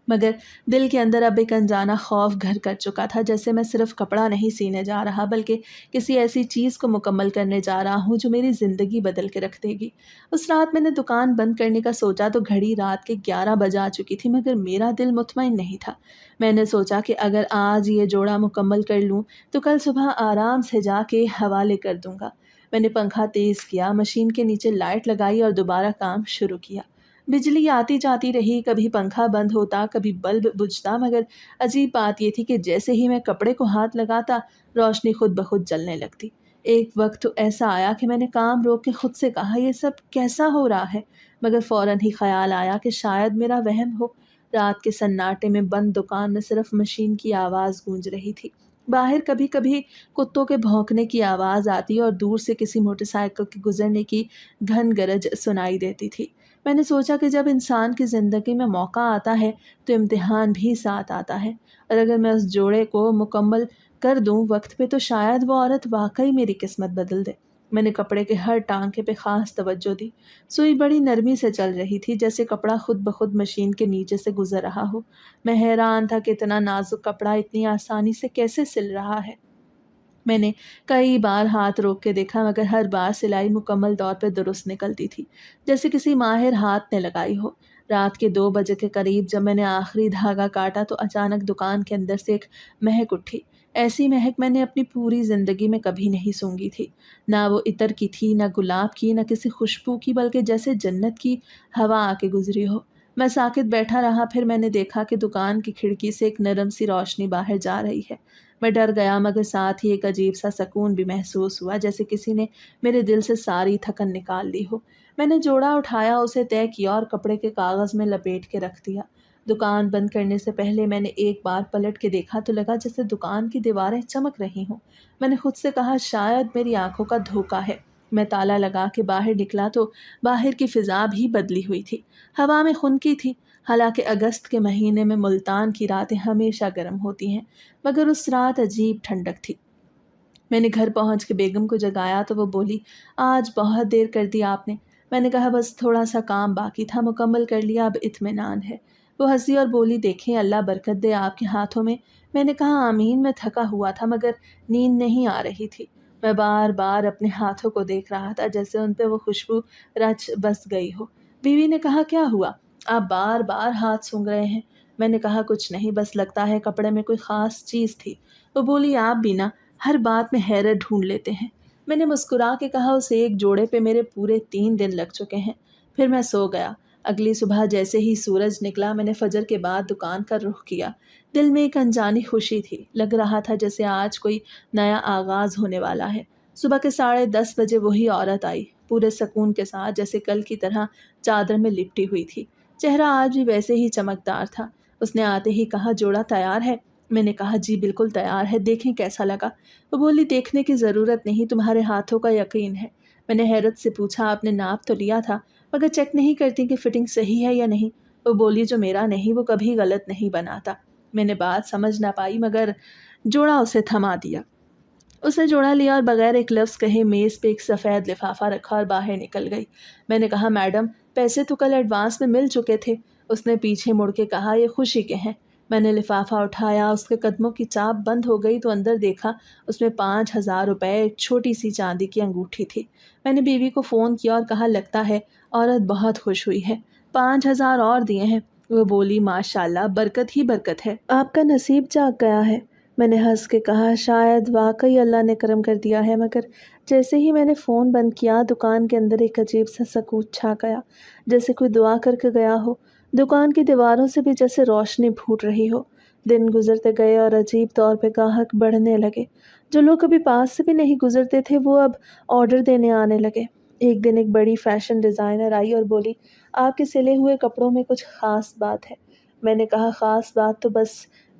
مگر دل کے اندر اب ایک انجانا خوف گھر کر چکا تھا جیسے میں صرف کپڑا نہیں سینے جا رہا بلکہ کسی ایسی چیز کو مکمل کرنے جا رہا ہوں جو میری زندگی بدل کے رکھ دے گی۔ اس رات میں نے دکان بند کرنے کا سوچا تو گھڑی رات کے 11 بجا چکی تھی مگر میرا دل مطمئن نہیں تھا۔ میں نے سوچا کہ اگر آج یہ جوڑا مکمل کر لوں تو کل صبح آرام سے جا کے حوالے کر دوں گا۔ میں نے پنکھا تیز کیا، مشین کے نیچے لائٹ لگائی اور دوبارہ کام شروع کیا۔ بجلی آتی جاتی رہی، کبھی پنکھا بند ہوتا کبھی بلب بجھتا مگر عجیب بات یہ تھی کہ جیسے ہی میں کپڑے کو ہاتھ لگاتا روشنی خود بخود جلنے لگتی۔ ایک وقت تو ایسا آیا کہ میں نے کام روک کے خود سے کہا یہ سب کیسا ہو رہا ہے، مگر فوراً ہی خیال آیا کہ شاید میرا وہم ہو۔ رات کے سناٹے میں بند دکان میں صرف مشین کی آواز گونج رہی تھی۔ باہر کبھی کبھی کتوں کے بھونکنے کی آواز آتی اور دور سے کسی موٹر سائیکل کے گزرنے کی گھن گرج سنائی دیتی تھی۔ میں نے سوچا کہ جب انسان کی زندگی میں موقع آتا ہے تو امتحان بھی ساتھ آتا ہے، اور اگر میں اس جوڑے کو مکمل کر دوں وقت پہ تو شاید وہ عورت واقعی میری قسمت بدل دے۔ میں نے کپڑے کے ہر ٹانکے پہ خاص توجہ دی۔ سوئی بڑی نرمی سے چل رہی تھی جیسے کپڑا خود بخود مشین کے نیچے سے گزر رہا ہو۔ میں حیران تھا کہ اتنا نازک کپڑا اتنی آسانی سے کیسے سل رہا ہے۔ میں نے کئی بار ہاتھ روک کے دیکھا مگر ہر بار سلائی مکمل طور پہ درست نکلتی تھی جیسے کسی ماہر ہاتھ نے لگائی ہو۔ رات کے 2 بجے کے قریب جب میں نے آخری دھاگا کاٹا تو اچانک دکان کے اندر سے ایک مہک اٹھی، ایسی مہک میں نے اپنی پوری زندگی میں کبھی نہیں سونگھی تھی۔ نہ وہ عطر کی تھی، نہ گلاب کی، نہ کسی خوشبو کی، بلکہ جیسے جنت کی ہوا آ کے گزری ہو۔ میں ساکت بیٹھا رہا، پھر میں نے دیکھا کہ دکان کی کھڑکی سے ایک نرم سی روشنی باہر جا رہی ہے۔ میں ڈر گیا مگر ساتھ ہی ایک عجیب سا سکون بھی محسوس ہوا، جیسے کسی نے میرے دل سے ساری تھکن نکال لی ہو۔ میں نے جوڑا اٹھایا، اسے طے کیا اور کپڑے کے کاغذ میں لپیٹ کے رکھ دیا۔ دکان بند کرنے سے پہلے میں نے ایک بار پلٹ کے دیکھا تو لگا جیسے دکان کی دیواریں چمک رہی ہوں۔ میں نے خود سے کہا شاید میری آنکھوں کا دھوکا ہے۔ میں تالا لگا کے باہر نکلا تو باہر کی فضا بھی بدلی ہوئی تھی، ہوا میں خنکی تھی۔ حالانکہ اگست کے مہینے میں ملتان کی راتیں ہمیشہ گرم ہوتی ہیں، مگر اس رات عجیب ٹھنڈک تھی۔ میں نے گھر پہنچ کے بیگم کو جگایا تو وہ بولی آج بہت دیر کر دی آپ نے۔ میں نے کہا بس تھوڑا سا کام باقی تھا، مکمل کر لیا، اب اطمینان ہے۔ وہ ہنسی اور بولی دیکھیں اللہ برکت دے آپ کے ہاتھوں میں۔ میں نے کہا آمین۔ میں تھکا ہوا تھا مگر نیند نہیں آ رہی تھی۔ میں بار بار اپنے ہاتھوں کو دیکھ رہا تھا جیسے ان پہ وہ خوشبو رچ بس گئی ہو۔ بیوی نے کہا کیا ہوا؟ آپ بار بار ہاتھ سونگھ رہے ہیں۔ میں نے کہا کچھ نہیں، بس لگتا ہے کپڑے میں کوئی خاص چیز تھی۔ وہ بولی آپ بھی نا ہر بات میں حیرت ڈھونڈ لیتے ہیں۔ میں نے مسکرا کے کہا اس ایک جوڑے پہ میرے پورے 3 دن لگ چکے ہیں۔ پھر میں سو گیا۔ اگلی صبح جیسے ہی سورج نکلا میں نے فجر کے بعد دکان کا رخ کیا۔ دل میں ایک انجانی خوشی تھی، لگ رہا تھا جیسے آج کوئی نیا آغاز ہونے والا ہے۔ صبح کے 10:30 بجے وہی عورت آئی، پورے سکون کے ساتھ جیسے کل کی طرح چادر میں لپٹی ہوئی تھی۔ چہرہ آج بھی ویسے ہی چمکدار تھا۔ اس نے آتے ہی کہا جوڑا تیار ہے؟ میں نے کہا جی بالکل تیار ہے، دیکھیں کیسا لگا۔ وہ بولی دیکھنے کی ضرورت نہیں، تمہارے ہاتھوں کا یقین ہے۔ میں نے حیرت سے پوچھا آپ نے ناپ تو لیا تھا مگر چیک نہیں کرتی کہ فٹنگ صحیح ہے یا نہیں؟ وہ بولی جو میرا نہیں وہ کبھی غلط نہیں بناتا۔ میں نے بات سمجھ نہ پائی مگر جوڑا اسے تھما دیا۔ اس نے جوڑا لیا اور بغیر ایک لفظ کہے میز پہ ایک سفید لفافہ رکھا اور باہر نکل گئی۔ میں نے کہا میڈم پیسے تو کل ایڈوانس میں مل چکے تھے۔ اس نے پیچھے مڑ کے کہا یہ خوشی کے ہیں۔ میں نے لفافہ اٹھایا، اس کے قدموں کی چاپ بند ہو گئی تو اندر دیکھا، اس میں 5,000 روپے ایک چھوٹی سی چاندی کی انگوٹھی تھی۔ میں نے بیوی کو فون کیا اور کہا لگتا ہے عورت بہت خوش ہوئی ہے، 5,000 اور دیے ہیں۔ وہ بولی ماشاءاللہ برکت ہی برکت ہے، آپ کا نصیب جاگ گیا ہے۔ میں نے ہنس کے کہا شاید واقعی اللہ نے کرم کر دیا ہے، مگر جیسے ہی میں نے فون بند کیا دکان کے اندر ایک عجیب سا سکوت چھا گیا، جیسے کوئی دعا کر کے گیا ہو۔ دکان کی دیواروں سے بھی جیسے روشنی پھوٹ رہی ہو۔ دن گزرتے گئے اور عجیب طور پہ گاہک بڑھنے لگے۔ جو لوگ کبھی پاس سے بھی نہیں گزرتے تھے وہ اب آرڈر دینے آنے لگے۔ ایک دن ایک بڑی فیشن ڈیزائنر آئی اور بولی آپ کے سلے ہوئے کپڑوں میں کچھ خاص بات ہے۔ میں نے کہا خاص بات تو بس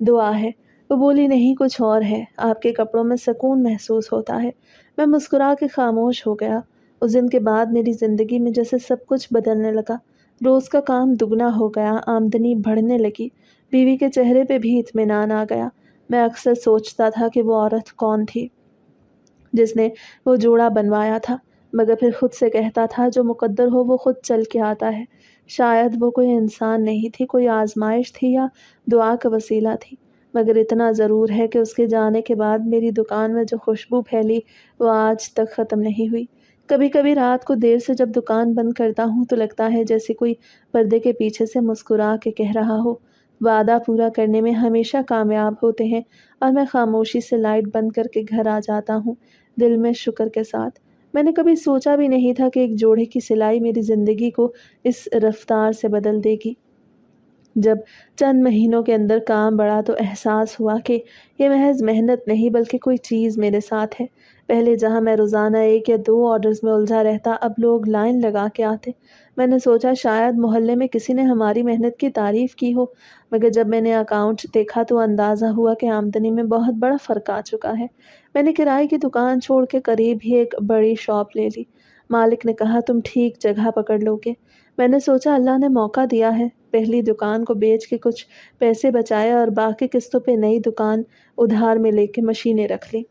دعا ہے۔ وہ بولی نہیں کچھ اور ہے، آپ کے کپڑوں میں سکون محسوس ہوتا ہے۔ میں مسکرا کے خاموش ہو گیا۔ اس دن کے بعد میری زندگی میں جیسے سب کچھ بدلنے لگا۔ روز کا کام دگنا ہو گیا، آمدنی بڑھنے لگی، بیوی کے چہرے پہ بھی اطمینان آ گیا۔ میں اکثر سوچتا تھا کہ وہ عورت کون تھی جس نے وہ جوڑا بنوایا تھا، مگر پھر خود سے کہتا تھا جو مقدر ہو وہ خود چل کے آتا ہے۔ شاید وہ کوئی انسان نہیں تھی، کوئی آزمائش تھی یا دعا کا وسیلہ تھی، مگر اتنا ضرور ہے کہ اس کے جانے کے بعد میری دکان میں جو خوشبو پھیلی وہ آج تک ختم نہیں ہوئی۔ کبھی کبھی رات کو دیر سے جب دکان بند کرتا ہوں تو لگتا ہے جیسے کوئی پردے کے پیچھے سے مسکرا کے کہہ رہا ہو وعدہ پورا کرنے میں ہمیشہ کامیاب ہوتے ہیں، اور میں خاموشی سے لائٹ بند کر کے گھر آ جاتا ہوں دل میں شکر کے ساتھ۔ میں نے کبھی سوچا بھی نہیں تھا کہ ایک جوڑے کی سلائی میری زندگی کو اس رفتار سے بدل دے گی۔ جب چند مہینوں کے اندر کام بڑھا تو احساس ہوا کہ یہ محض محنت نہیں بلکہ کوئی چیز میرے ساتھ ہے۔ پہلے جہاں میں روزانہ 1 یا 2 آرڈرز میں الجھا رہتا اب لوگ لائن لگا کے آتے۔ میں نے سوچا شاید محلے میں کسی نے ہماری محنت کی تعریف کی ہو، مگر جب میں نے اکاؤنٹ دیکھا تو اندازہ ہوا کہ آمدنی میں بہت بڑا فرق آ چکا ہے۔ میں نے کرائے کی دکان چھوڑ کے قریب ہی ایک بڑی شاپ لے لی۔ مالک نے کہا تم ٹھیک جگہ پکڑ لو گے۔ میں نے سوچا اللہ نے موقع دیا ہے، پہلی دکان کو بیچ کے کچھ پیسے بچائے اور باقی قسطوں پہ نئی دکان ادھار میں لے کے مشینیں رکھ لی۔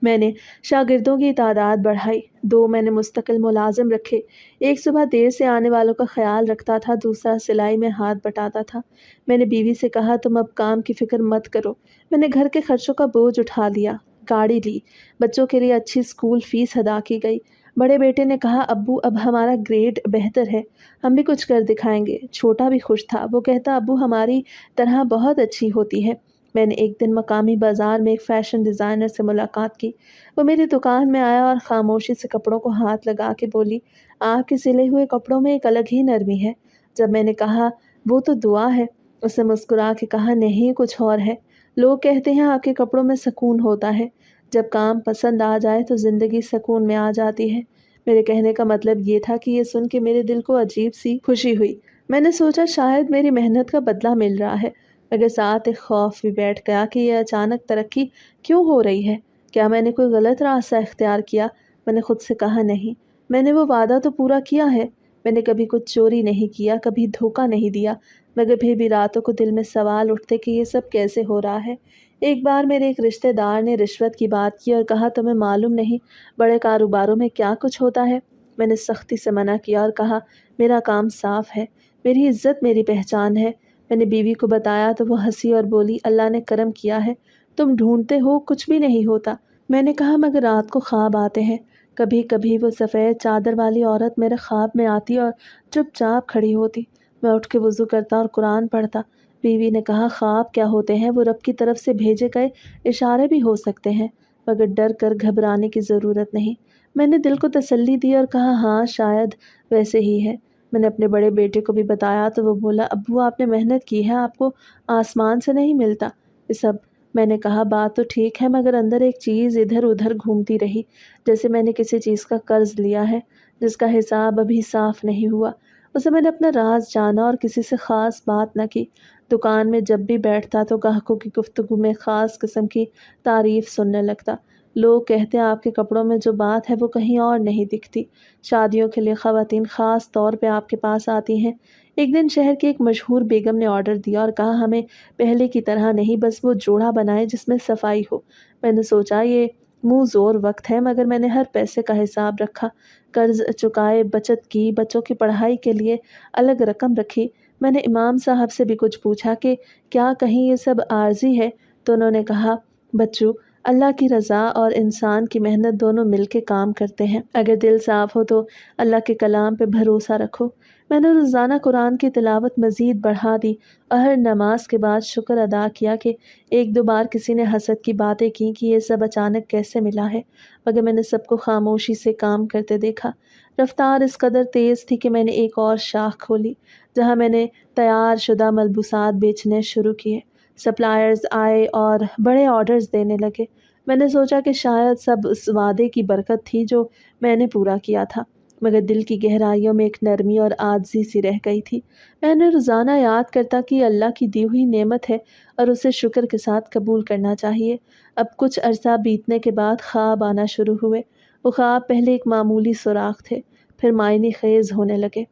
میں نے شاگردوں کی تعداد بڑھائی، 2 میں نے مستقل ملازم رکھے، ایک صبح دیر سے آنے والوں کا خیال رکھتا تھا، دوسرا سلائی میں ہاتھ بٹاتا تھا۔ میں نے بیوی سے کہا تم اب کام کی فکر مت کرو۔ میں نے گھر کے خرچوں کا بوجھ اٹھا لیا، گاڑی لی، بچوں کے لیے اچھی اسکول فیس ادا کی گئی۔ بڑے بیٹے نے کہا ابو اب ہمارا گریڈ بہتر ہے، ہم بھی کچھ کر دکھائیں گے۔ چھوٹا بھی خوش تھا، وہ کہتا ابو ہماری طرح بہت اچھی ہوتی ہے۔ میں نے ایک دن مقامی بازار میں ایک فیشن ڈیزائنر سے ملاقات کی۔ وہ میری دکان میں آیا اور خاموشی سے کپڑوں کو ہاتھ لگا کے بولی آپ کے سلے ہوئے کپڑوں میں ایک الگ ہی نرمی ہے، جب میں نے کہا وہ تو دعا ہے، اس نے مسکرا کے کہا نہیں کچھ اور ہے۔ لوگ کہتے ہیں آپ کے کپڑوں میں سکون ہوتا ہے، جب کام پسند آ جائے تو زندگی سکون میں آ جاتی ہے۔ میرے کہنے کا مطلب یہ تھا کہ یہ سن کے میرے دل کو عجیب سی خوشی ہوئی۔ میں نے سوچا شاید میری محنت کا بدلہ مل رہا ہے، مگر ساتھ ایک خوف بھی بیٹھ گیا کہ یہ اچانک ترقی کیوں ہو رہی ہے؟ کیا میں نے کوئی غلط راستہ اختیار کیا؟ میں نے خود سے کہا نہیں، میں نے وہ وعدہ تو پورا کیا ہے، میں نے کبھی کچھ چوری نہیں کیا، کبھی دھوکہ نہیں دیا، مگر پھر بھی راتوں کو دل میں سوال اٹھتے کہ یہ سب کیسے ہو رہا ہے۔ ایک بار میرے ایک رشتہ دار نے رشوت کی بات کی اور کہا تمہیں معلوم نہیں بڑے کاروباروں میں کیا کچھ ہوتا ہے؟ میں نے سختی سے منع کیا اور کہا میرا کام صاف ہے، میری عزت میری پہچان ہے۔ میں نے بیوی کو بتایا تو وہ ہنسی اور بولی اللہ نے کرم کیا ہے، تم ڈھونڈتے ہو کچھ بھی نہیں ہوتا۔ میں نے کہا مگر رات کو خواب آتے ہیں، کبھی کبھی وہ سفید چادر والی عورت میرے خواب میں آتی اور چپ چاپ کھڑی ہوتی، میں اٹھ کے وضو کرتا اور قرآن پڑھتا۔ بیوی نے کہا خواب کیا ہوتے ہیں، وہ رب کی طرف سے بھیجے گئے اشارے بھی ہو سکتے ہیں، مگر ڈر کر گھبرانے کی ضرورت نہیں۔ میں نے دل کو تسلی دی اور کہا ہاں شاید ویسے ہی ہے۔ میں نے اپنے بڑے بیٹے کو بھی بتایا تو وہ بولا ابو آپ نے محنت کی ہے، آپ کو آسمان سے نہیں ملتا یہ سب۔ میں نے کہا بات تو ٹھیک ہے، مگر اندر ایک چیز ادھر ادھر گھومتی رہی، جیسے میں نے کسی چیز کا قرض لیا ہے جس کا حساب ابھی صاف نہیں ہوا۔ اسے میں نے اپنا راز جانا اور کسی سے خاص بات نہ کی۔ دکان میں جب بھی بیٹھتا تو گاہکوں کی گفتگو میں خاص قسم کی تعریف سننے لگتا۔ لوگ کہتے ہیں آپ کے کپڑوں میں جو بات ہے وہ کہیں اور نہیں دکھتی۔ شادیوں کے لیے خواتین خاص طور پہ آپ کے پاس آتی ہیں۔ ایک دن شہر کی ایک مشہور بیگم نے آرڈر دیا اور کہا ہمیں پہلے کی طرح نہیں، بس وہ جوڑا بنائے جس میں صفائی ہو۔ میں نے سوچا یہ منہ زور وقت ہے، مگر میں نے ہر پیسے کا حساب رکھا، قرض چکائے، بچت کی، بچوں کی پڑھائی کے لیے الگ رقم رکھی۔ میں نے امام صاحب سے بھی کچھ پوچھا کہ کیا کہیں یہ سب عارضی ہے، تو انہوں نے کہا بچو اللہ کی رضا اور انسان کی محنت دونوں مل کے کام کرتے ہیں، اگر دل صاف ہو تو اللہ کے کلام پہ بھروسہ رکھو۔ میں نے روزانہ قرآن کی تلاوت مزید بڑھا دی اور ہر نماز کے بعد شکر ادا کیا کہ ایک دو بار کسی نے حسد کی باتیں کی کہ یہ سب اچانک کیسے ملا ہے، مگر میں نے سب کو خاموشی سے کام کرتے دیکھا۔ رفتار اس قدر تیز تھی کہ میں نے ایک اور شاخ کھولی جہاں میں نے تیار شدہ ملبوسات بیچنے شروع کیے۔ سپلائرز آئے اور بڑے آرڈرز دینے لگے۔ میں نے سوچا کہ شاید سب اس وعدے کی برکت تھی جو میں نے پورا کیا تھا، مگر دل کی گہرائیوں میں ایک نرمی اور عاجزی سی رہ گئی تھی۔ میں نے روزانہ یاد کرتا کہ یہ اللہ کی دی ہوئی نعمت ہے اور اسے شکر کے ساتھ قبول کرنا چاہیے۔ اب کچھ عرصہ بیتنے کے بعد خواب آنا شروع ہوئے۔ وہ خواب پہلے ایک معمولی سوراخ تھے، پھر معنی خیز ہونے لگے۔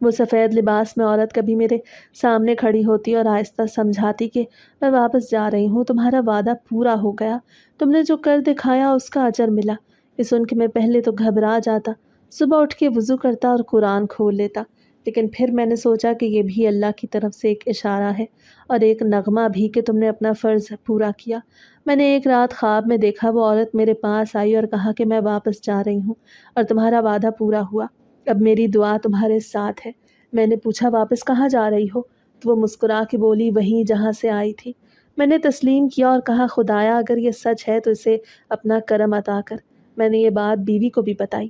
وہ سفید لباس میں عورت کبھی میرے سامنے کھڑی ہوتی اور آہستہ سمجھاتی کہ میں واپس جا رہی ہوں، تمہارا وعدہ پورا ہو گیا، تم نے جو کر دکھایا اس کا اجر ملا۔ یہ سن کے میں پہلے تو گھبرا جاتا، صبح اٹھ کے وضو کرتا اور قرآن کھول لیتا، لیکن پھر میں نے سوچا کہ یہ بھی اللہ کی طرف سے ایک اشارہ ہے اور ایک نغمہ بھی کہ تم نے اپنا فرض پورا کیا۔ میں نے ایک رات خواب میں دیکھا وہ عورت میرے پاس آئی اور کہا کہ میں واپس جا رہی ہوں اور تمہارا وعدہ پورا ہوا، اب میری دعا تمہارے ساتھ ہے۔ میں نے پوچھا واپس کہاں جا رہی ہو؟ تو وہ مسکرا کے بولی وہیں جہاں سے آئی تھی۔ میں نے تسلیم کیا اور کہا خدایا اگر یہ سچ ہے تو اسے اپنا کرم عطا کر۔ میں نے یہ بات بیوی کو بھی بتائی۔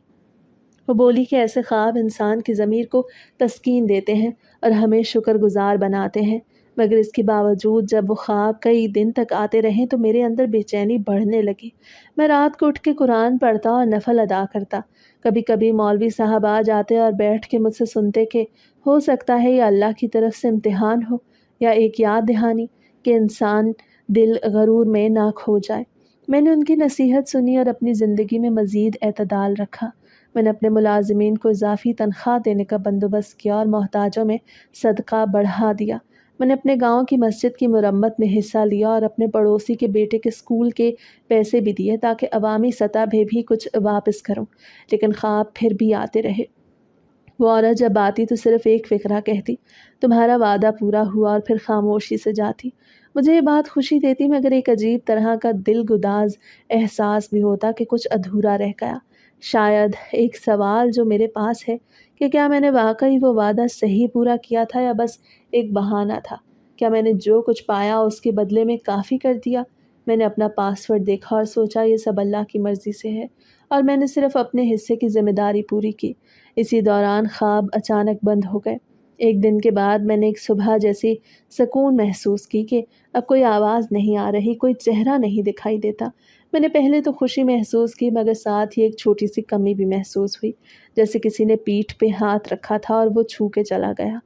وہ بولی کہ ایسے خواب انسان کی ضمیر کو تسکین دیتے ہیں اور ہمیں شکر گزار بناتے ہیں، مگر اس کے باوجود جب وہ خواب کئی دن تک آتے رہیں تو میرے اندر بے چینی بڑھنے لگی۔ میں رات کو اٹھ کے قرآن پڑھتا اور نفل ادا کرتا۔ کبھی کبھی مولوی صاحب آ جاتے اور بیٹھ کے مجھ سے سنتے کہ ہو سکتا ہے یہ اللہ کی طرف سے امتحان ہو یا ایک یاد دہانی کہ انسان دل غرور میں نہ کھو جائے۔ میں نے ان کی نصیحت سنی اور اپنی زندگی میں مزید اعتدال رکھا۔ میں نے اپنے ملازمین کو اضافی تنخواہ دینے کا بندوبست کیا اور محتاجوں میں صدقہ بڑھا دیا۔ میں نے اپنے گاؤں کی مسجد کی مرمت میں حصہ لیا اور اپنے پڑوسی کے بیٹے کے اسکول کے پیسے بھی دیے تاکہ عوامی سطح پہ بھی کچھ واپس کروں، لیکن خواب پھر بھی آتے رہے۔ وہ عورت جب آتی تو صرف ایک فقرہ کہتی تمہارا وعدہ پورا ہوا اور پھر خاموشی سے جاتی۔ مجھے یہ بات خوشی دیتی مگر ایک عجیب طرح کا دل گداز احساس بھی ہوتا کہ کچھ ادھورا رہ گیا۔ شاید ایک سوال جو میرے پاس ہے کہ کیا میں نے واقعی وہ وعدہ صحیح پورا کیا تھا یا بس ایک بہانہ تھا؟ کیا میں نے جو کچھ پایا اس کے بدلے میں کافی کر دیا؟ میں نے اپنا پاس ورڈ دیکھا اور سوچا یہ سب اللہ کی مرضی سے ہے اور میں نے صرف اپنے حصے کی ذمہ داری پوری کی۔ اسی دوران خواب اچانک بند ہو گئے۔ ایک دن کے بعد میں نے ایک صبح جیسی سکون محسوس کی کہ اب کوئی آواز نہیں آ رہی، کوئی چہرہ نہیں دکھائی دیتا۔ میں نے پہلے تو خوشی محسوس کی، مگر ساتھ ہی ایک چھوٹی سی کمی بھی محسوس ہوئی، جیسے کسی نے پیٹھ پہ ہاتھ رکھا تھا اور وہ چھو کے چلا گیا۔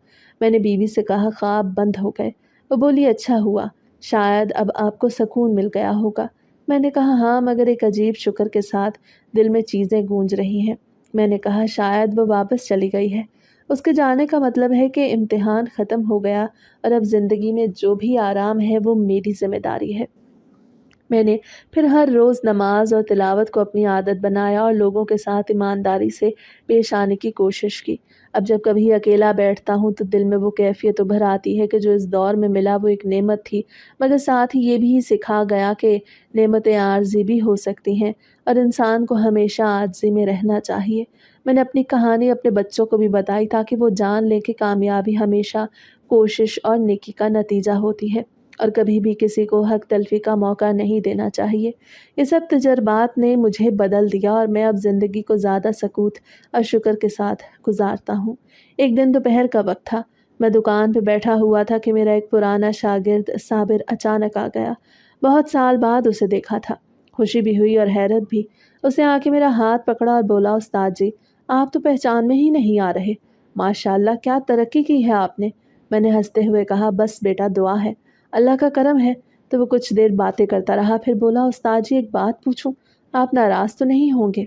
میں نے بیوی سے کہا خواب بند ہو گئے۔ وہ بولی اچھا ہوا، شاید اب آپ کو سکون مل گیا ہوگا۔ میں نے کہا ہاں، مگر ایک عجیب شکر کے ساتھ دل میں چیزیں گونج رہی ہیں۔ میں نے کہا شاید وہ واپس چلی گئی ہے۔ اس کے جانے کا مطلب ہے کہ امتحان ختم ہو گیا اور اب زندگی میں جو بھی آرام ہے وہ میری ذمہ داری ہے۔ میں نے پھر ہر روز نماز اور تلاوت کو اپنی عادت بنایا اور لوگوں کے ساتھ ایمانداری سے پیش آنے کی کوشش کی۔ اب جب کبھی اکیلا بیٹھتا ہوں تو دل میں وہ کیفیت ابھر آتی ہے کہ جو اس دور میں ملا وہ ایک نعمت تھی، مگر ساتھ ہی یہ بھی سکھا گیا کہ نعمتیں عارضی بھی ہو سکتی ہیں اور انسان کو ہمیشہ عاجزی میں رہنا چاہیے۔ میں نے اپنی کہانی اپنے بچوں کو بھی بتائی تاکہ وہ جان لیں کہ کامیابی ہمیشہ کوشش اور نیکی کا نتیجہ ہوتی ہے اور کبھی بھی کسی کو حق تلفی کا موقع نہیں دینا چاہیے۔ یہ سب تجربات نے مجھے بدل دیا اور میں اب زندگی کو زیادہ سکوت اور شکر کے ساتھ گزارتا ہوں۔ ایک دن دوپہر کا وقت تھا، میں دکان پہ بیٹھا ہوا تھا کہ میرا ایک پرانا شاگرد صابر اچانک آ گیا۔ بہت سال بعد اسے دیکھا تھا، خوشی بھی ہوئی اور حیرت بھی۔ اسے آ کے میرا ہاتھ پکڑا اور بولا استاد جی، آپ تو پہچان میں ہی نہیں آ رہے، ماشاء اللہ کیا ترقی کی ہے آپ نے۔ میں نے ہنستے ہوئے کہا بس بیٹا دعا ہے، اللہ کا کرم ہے۔ تو وہ کچھ دیر باتیں کرتا رہا، پھر بولا استاد جی ایک بات پوچھوں، آپ ناراض تو نہیں ہوں گے؟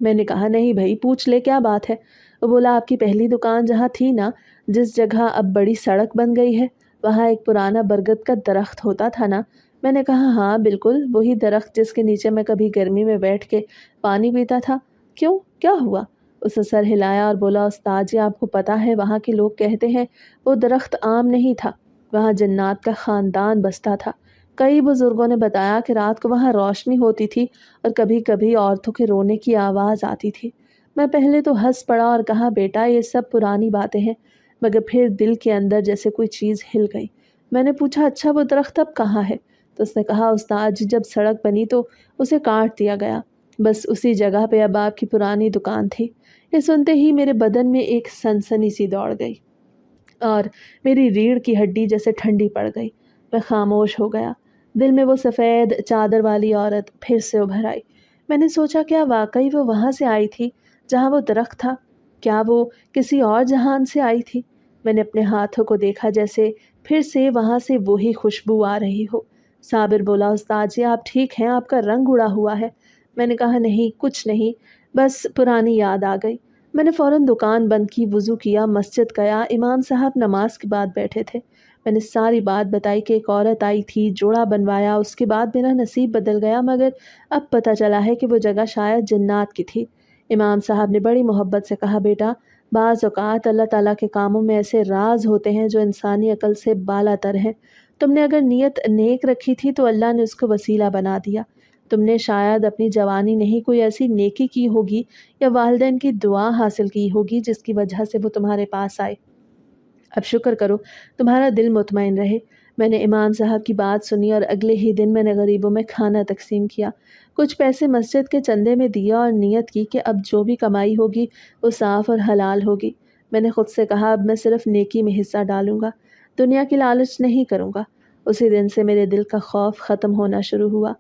میں نے کہا نہیں بھائی پوچھ لے، کیا بات ہے؟ وہ بولا آپ کی پہلی دکان جہاں تھی نا، جس جگہ اب بڑی سڑک بن گئی ہے، وہاں ایک پرانا برگد کا درخت ہوتا تھا نا؟ میں نے کہا ہاں بالکل، وہی درخت جس کے نیچے میں کبھی گرمی میں بیٹھ کے پانی پیتا تھا۔ کیوں، کیا ہوا؟ اس نے سر ہلایا اور بولا استاد جی آپ کو پتہ ہے وہاں کے لوگ کہتے ہیں وہ درخت عام نہیں تھا، وہاں جنات کا خاندان بستا تھا۔ کئی بزرگوں نے بتایا کہ رات کو وہاں روشنی ہوتی تھی اور کبھی کبھی عورتوں کے رونے کی آواز آتی تھی۔ میں پہلے تو ہنس پڑا اور کہا بیٹا یہ سب پرانی باتیں ہیں، مگر پھر دل کے اندر جیسے کوئی چیز ہل گئی۔ میں نے پوچھا اچھا وہ درخت اب کہاں ہے؟ تو اس نے کہا استاد جی جب سڑک بنی تو اسے کاٹ دیا گیا، بس اسی جگہ پہ اب آپ کی پرانی دکان تھی۔ یہ سنتے ہی میرے بدن میں ایک سنسنی سی دوڑ گئی اور میری ریڑھ کی ہڈی جیسے ٹھنڈی پڑ گئی۔ میں خاموش ہو گیا۔ دل میں وہ سفید چادر والی عورت پھر سے ابھر آئی۔ میں نے سوچا کیا واقعی وہ وہاں سے آئی تھی جہاں وہ درخت تھا؟ کیا وہ کسی اور جہان سے آئی تھی؟ میں نے اپنے ہاتھوں کو دیکھا جیسے پھر سے وہاں سے وہی خوشبو آ رہی ہو۔ صابر بولا استاد جی آپ ٹھیک ہیں، آپ کا رنگ اڑا ہوا ہے۔ میں نے کہا نہیں کچھ نہیں، بس پرانی یاد آ گئی۔ میں نے فوراً دکان بند کی، وضو کیا، مسجد گیا، امام صاحب نماز کے بعد بیٹھے تھے۔ میں نے ساری بات بتائی کہ ایک عورت آئی تھی، جوڑا بنوایا، اس کے بعد میرا نصیب بدل گیا، مگر اب پتہ چلا ہے کہ وہ جگہ شاید جنات کی تھی۔ امام صاحب نے بڑی محبت سے کہا بیٹا بعض اوقات اللہ تعالیٰ کے کاموں میں ایسے راز ہوتے ہیں جو انسانی عقل سے بالا تر ہیں۔ تم نے اگر نیت نیک رکھی تھی تو اللہ نے اس کو وسیلہ بنا دیا۔ تم نے شاید اپنی جوانی نہیں کوئی ایسی نیکی کی ہوگی یا والدین کی دعا حاصل کی ہوگی جس کی وجہ سے وہ تمہارے پاس آئے۔ اب شکر کرو، تمہارا دل مطمئن رہے۔ میں نے امام صاحب کی بات سنی اور اگلے ہی دن میں نے غریبوں میں کھانا تقسیم کیا، کچھ پیسے مسجد کے چندے میں دیا اور نیت کی کہ اب جو بھی کمائی ہوگی وہ صاف اور حلال ہوگی۔ میں نے خود سے کہا اب میں صرف نیکی میں حصہ ڈالوں گا، دنیا کی لالچ نہیں کروں گا۔ اسی دن سے میرے دل کا خوف ختم ہونا شروع ہوا۔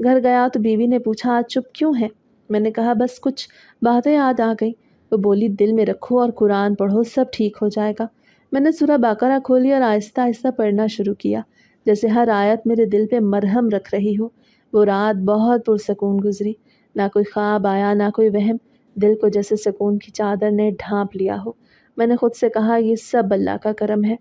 گھر گیا تو بیوی نے پوچھا آج چپ کیوں ہے؟ میں نے کہا بس کچھ باتیں یاد آ گئیں۔ وہ بولی دل میں رکھو اور قرآن پڑھو، سب ٹھیک ہو جائے گا۔ میں نے سورہ بقرہ کھولی اور آہستہ آہستہ پڑھنا شروع کیا، جیسے ہر آیت میرے دل پہ مرہم رکھ رہی ہو۔ وہ رات بہت پرسکون گزری، نہ کوئی خواب آیا نہ کوئی وہم، دل کو جیسے سکون کی چادر نے ڈھانپ لیا ہو۔ میں نے خود سے کہا یہ سب اللہ کا کرم ہے۔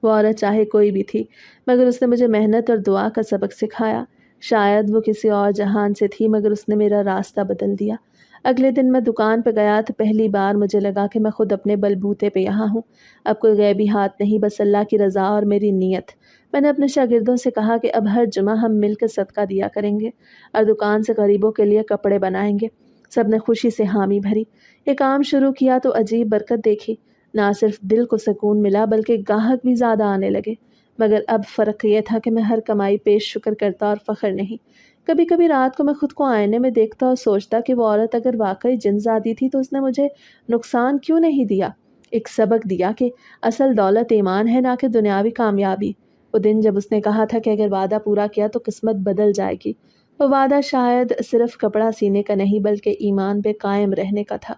وہ عورت چاہے کوئی بھی تھی، مگر اس نے مجھے محنت اور دعا کا سبق سکھایا۔ شاید وہ کسی اور جہان سے تھی مگر اس نے میرا راستہ بدل دیا۔ اگلے دن میں دکان پہ گیا تو پہلی بار مجھے لگا کہ میں خود اپنے بلبوتے پہ یہاں ہوں، اب کوئی غیبی ہاتھ نہیں، بس اللہ کی رضا اور میری نیت۔ میں نے اپنے شاگردوں سے کہا کہ اب ہر جمعہ ہم مل کے صدقہ دیا کریں گے اور دکان سے غریبوں کے لیے کپڑے بنائیں گے۔ سب نے خوشی سے حامی بھری۔ یہ کام شروع کیا تو عجیب برکت دیکھی، نہ صرف دل کو سکون ملا بلکہ گاہک بھی زیادہ آنے لگے۔ مگر اب فرق یہ تھا کہ میں ہر کمائی پیش شکر کرتا اور فخر نہیں۔ کبھی کبھی رات کو میں خود کو آئینے میں دیکھتا اور سوچتا کہ وہ عورت اگر واقعی جن زادی تھی تو اس نے مجھے نقصان کیوں نہیں دیا؟ ایک سبق دیا کہ اصل دولت ایمان ہے، نہ کہ دنیاوی کامیابی۔ وہ دن جب اس نے کہا تھا کہ اگر وعدہ پورا کیا تو قسمت بدل جائے گی، وہ وعدہ شاید صرف کپڑا سینے کا نہیں بلکہ ایمان پہ قائم رہنے کا تھا۔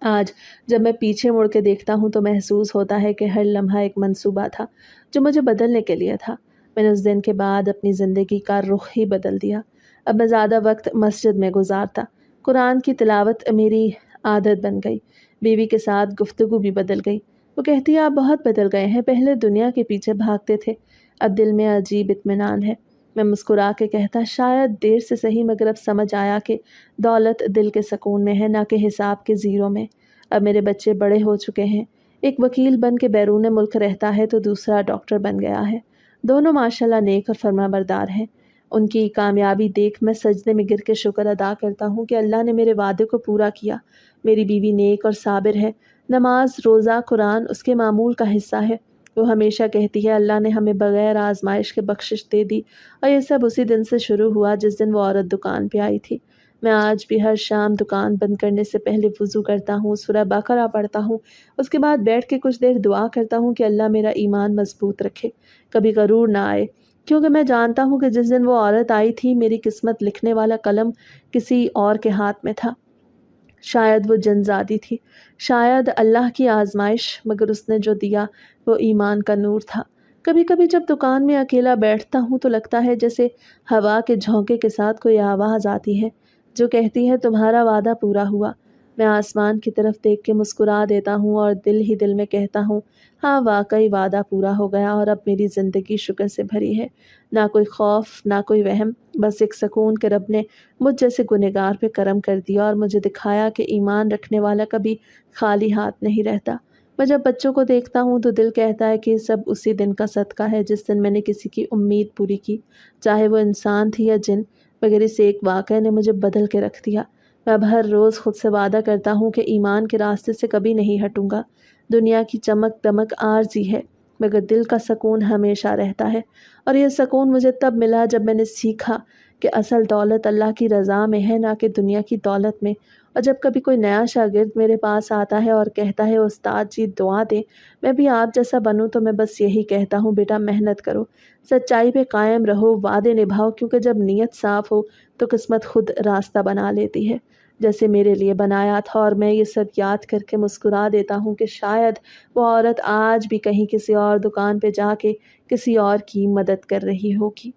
آج جب میں پیچھے مڑ کے دیکھتا ہوں تو محسوس ہوتا ہے کہ ہر لمحہ ایک منصوبہ تھا جو مجھے بدلنے کے لیے تھا۔ میں نے اس دن کے بعد اپنی زندگی کا رخ ہی بدل دیا۔ اب میں زیادہ وقت مسجد میں گزارتا، قرآن کی تلاوت میری عادت بن گئی، بیوی کے ساتھ گفتگو بھی بدل گئی۔ وہ کہتی ہے آپ بہت بدل گئے ہیں، پہلے دنیا کے پیچھے بھاگتے تھے، اب دل میں عجیب اطمینان ہے۔ میں مسکرا کے کہتا شاید دیر سے صحیح مگر اب سمجھ آیا کہ دولت دل کے سکون میں ہے، نہ کہ حساب کے زیرو میں۔ اب میرے بچے بڑے ہو چکے ہیں، ایک وکیل بن کے بیرون ملک رہتا ہے تو دوسرا ڈاکٹر بن گیا ہے۔ دونوں ماشاءاللہ نیک اور فرما بردار ہیں۔ ان کی کامیابی دیکھ میں سجدے میں گر کے شکر ادا کرتا ہوں کہ اللہ نے میرے وعدے کو پورا کیا۔ میری بیوی نیک اور صابر ہے، نماز، روزہ، قرآن اس کے معمول کا حصہ ہے۔ وہ ہمیشہ کہتی ہے اللہ نے ہمیں بغیر آزمائش کے بخشش دے دی، اور یہ سب اسی دن سے شروع ہوا جس دن وہ عورت دکان پہ آئی تھی۔ میں آج بھی ہر شام دکان بند کرنے سے پہلے وضو کرتا ہوں، سورہ بقرہ پڑھتا ہوں، اس کے بعد بیٹھ کے کچھ دیر دعا کرتا ہوں کہ اللہ میرا ایمان مضبوط رکھے، کبھی غرور نہ آئے، کیونکہ میں جانتا ہوں کہ جس دن وہ عورت آئی تھی میری قسمت لکھنے والا قلم کسی اور کے ہاتھ میں تھا۔ شاید وہ جن زادی تھی، شاید اللہ کی آزمائش، مگر اس نے جو دیا وہ ایمان کا نور تھا۔ کبھی کبھی جب دکان میں اکیلا بیٹھتا ہوں تو لگتا ہے جیسے ہوا کے جھونکے کے ساتھ کوئی آواز آتی ہے جو کہتی ہے تمہارا وعدہ پورا ہوا۔ میں آسمان کی طرف دیکھ کے مسکرا دیتا ہوں اور دل ہی دل میں کہتا ہوں ہاں واقعی وعدہ پورا ہو گیا، اور اب میری زندگی شکر سے بھری ہے، نہ کوئی خوف نہ کوئی وہم، بس ایک سکون کہ رب نے مجھ جیسے گنہگار پہ کرم کر دیا اور مجھے دکھایا کہ ایمان رکھنے والا کبھی خالی ہاتھ نہیں رہتا۔ میں جب بچوں کو دیکھتا ہوں تو دل کہتا ہے کہ سب اسی دن کا صدقہ ہے جس دن میں نے کسی کی امید پوری کی، چاہے وہ انسان تھی یا جن، مگر اس ایک واقعے نے مجھے بدل کے رکھ دیا۔ میں اب ہر روز خود سے وعدہ کرتا ہوں کہ ایمان کے راستے سے کبھی نہیں ہٹوں گا۔ دنیا کی چمک دمک عارضی ہے، مگر دل کا سکون ہمیشہ رہتا ہے، اور یہ سکون مجھے تب ملا جب میں نے سیکھا کہ اصل دولت اللہ کی رضا میں ہے، نہ کہ دنیا کی دولت میں۔ اور جب کبھی کوئی نیا شاگرد میرے پاس آتا ہے اور کہتا ہے استاد جی دعا دیں میں بھی آپ جیسا بنوں، تو میں بس یہی کہتا ہوں بیٹا محنت کرو، سچائی پہ قائم رہو، وعدے نبھاؤ، کیونکہ جب نیت صاف ہو تو قسمت خود راستہ بنا لیتی ہے، جیسے میرے لیے بنایا تھا۔ اور میں یہ سب یاد کر کے مسکرا دیتا ہوں کہ شاید وہ عورت آج بھی کہیں کسی اور دکان پہ جا کے کسی اور کی مدد کر رہی ہوگی۔